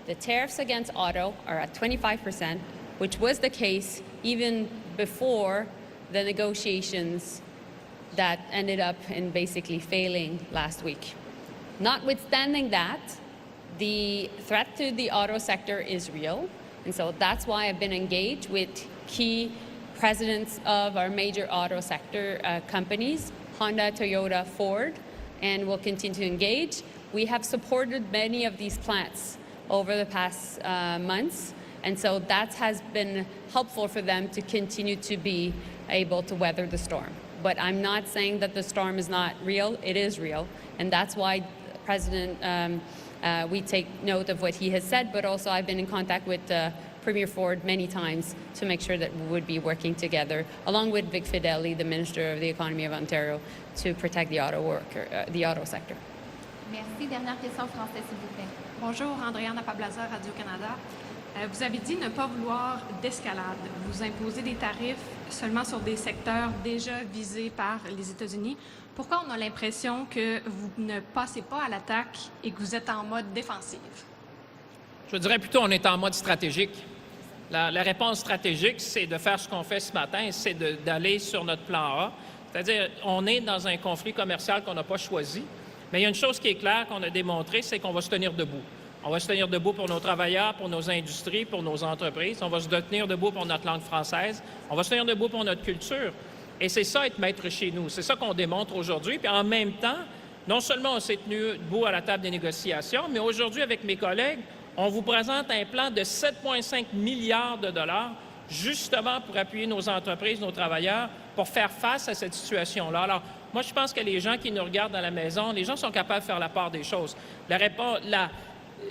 the tariffs against auto are at 25%, which was the case even before the negotiations that ended up in basically failing last week. Notwithstanding that, the threat to the auto sector is real. And so that's why I've been engaged with key presidents of our major auto sector companies, Honda, Toyota, Ford, and we'll continue to engage. We have supported many of these plants over the past months, and so that has been helpful for them to continue to be able to weather the storm. But I'm not saying that the storm is not real. It is real, and that's why President, we take note of what he has said, but also I've been in contact with Premier Ford many times to make sure that we would be working together, along with Vic Fedeli, the Minister of the Economy of Ontario, to protect the auto sector. Merci. Dernière question française, s'il vous plaît. Bonjour, Andréane Apablaza, Radio-Canada. Vous avez dit ne pas vouloir d'escalade. Vous imposez des tarifs seulement sur des secteurs déjà visés par les États-Unis. Pourquoi on a l'impression que vous ne passez pas à l'attaque et que vous êtes en mode défensif? Je dirais plutôt on est en mode stratégique. La réponse stratégique, c'est de faire ce qu'on fait ce matin, c'est d'aller sur notre plan A. C'est-à-dire, on est dans un conflit commercial qu'on n'a pas choisi, mais il y a une chose qui est claire qu'on a démontrée, c'est qu'on va se tenir debout. On va se tenir debout pour nos travailleurs, pour nos industries, pour nos entreprises. On va se tenir debout pour notre langue française. On va se tenir debout pour notre culture. Et c'est ça, être maître chez nous. C'est ça qu'on démontre aujourd'hui. Puis en même temps, non seulement on s'est tenu debout à la table des négociations, mais aujourd'hui, avec mes collègues, on vous présente un plan de 7,5 milliards de dollars, justement pour appuyer nos entreprises, nos travailleurs, pour faire face à cette situation-là. Alors, moi, je pense que les gens qui nous regardent à la maison, les gens sont capables de faire la part des choses.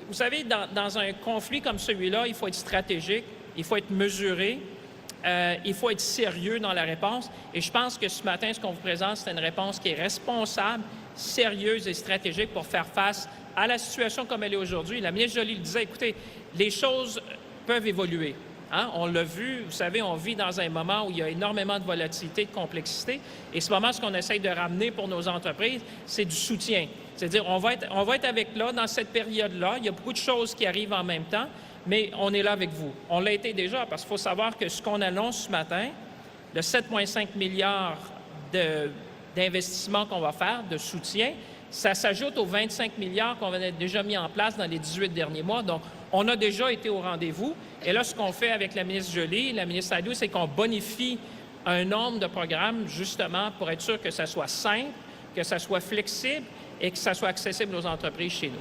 Vous savez, dans un conflit comme celui-là, il faut être stratégique, il faut être mesuré, il faut être sérieux dans la réponse. Et je pense que ce matin, ce qu'on vous présente, c'est une réponse qui est responsable, sérieuse et stratégique pour faire face à la situation comme elle est aujourd'hui. La ministre Joly le disait, écoutez, les choses peuvent évoluer. Hein? On l'a vu, vous savez, on vit dans un moment où il y a énormément de volatilité, de complexité. Et ce moment, ce qu'on essaye de ramener pour nos entreprises, c'est du soutien. C'est-à-dire, on va être avec là, dans cette période-là. Il y a beaucoup de choses qui arrivent en même temps, mais on est là avec vous. On l'a été déjà, parce qu'il faut savoir que ce qu'on annonce ce matin, le 7,5 milliards d'investissements qu'on va faire, de soutien, ça s'ajoute aux 25 milliards qu'on a déjà mis en place dans les 18 derniers mois. Donc, on a déjà été au rendez-vous. Et là, ce qu'on fait avec la ministre Joly, la ministre Hajdu, c'est qu'on bonifie un nombre de programmes, justement, pour être sûr que ça soit simple, que ça soit flexible et que ça soit accessible aux entreprises chez nous.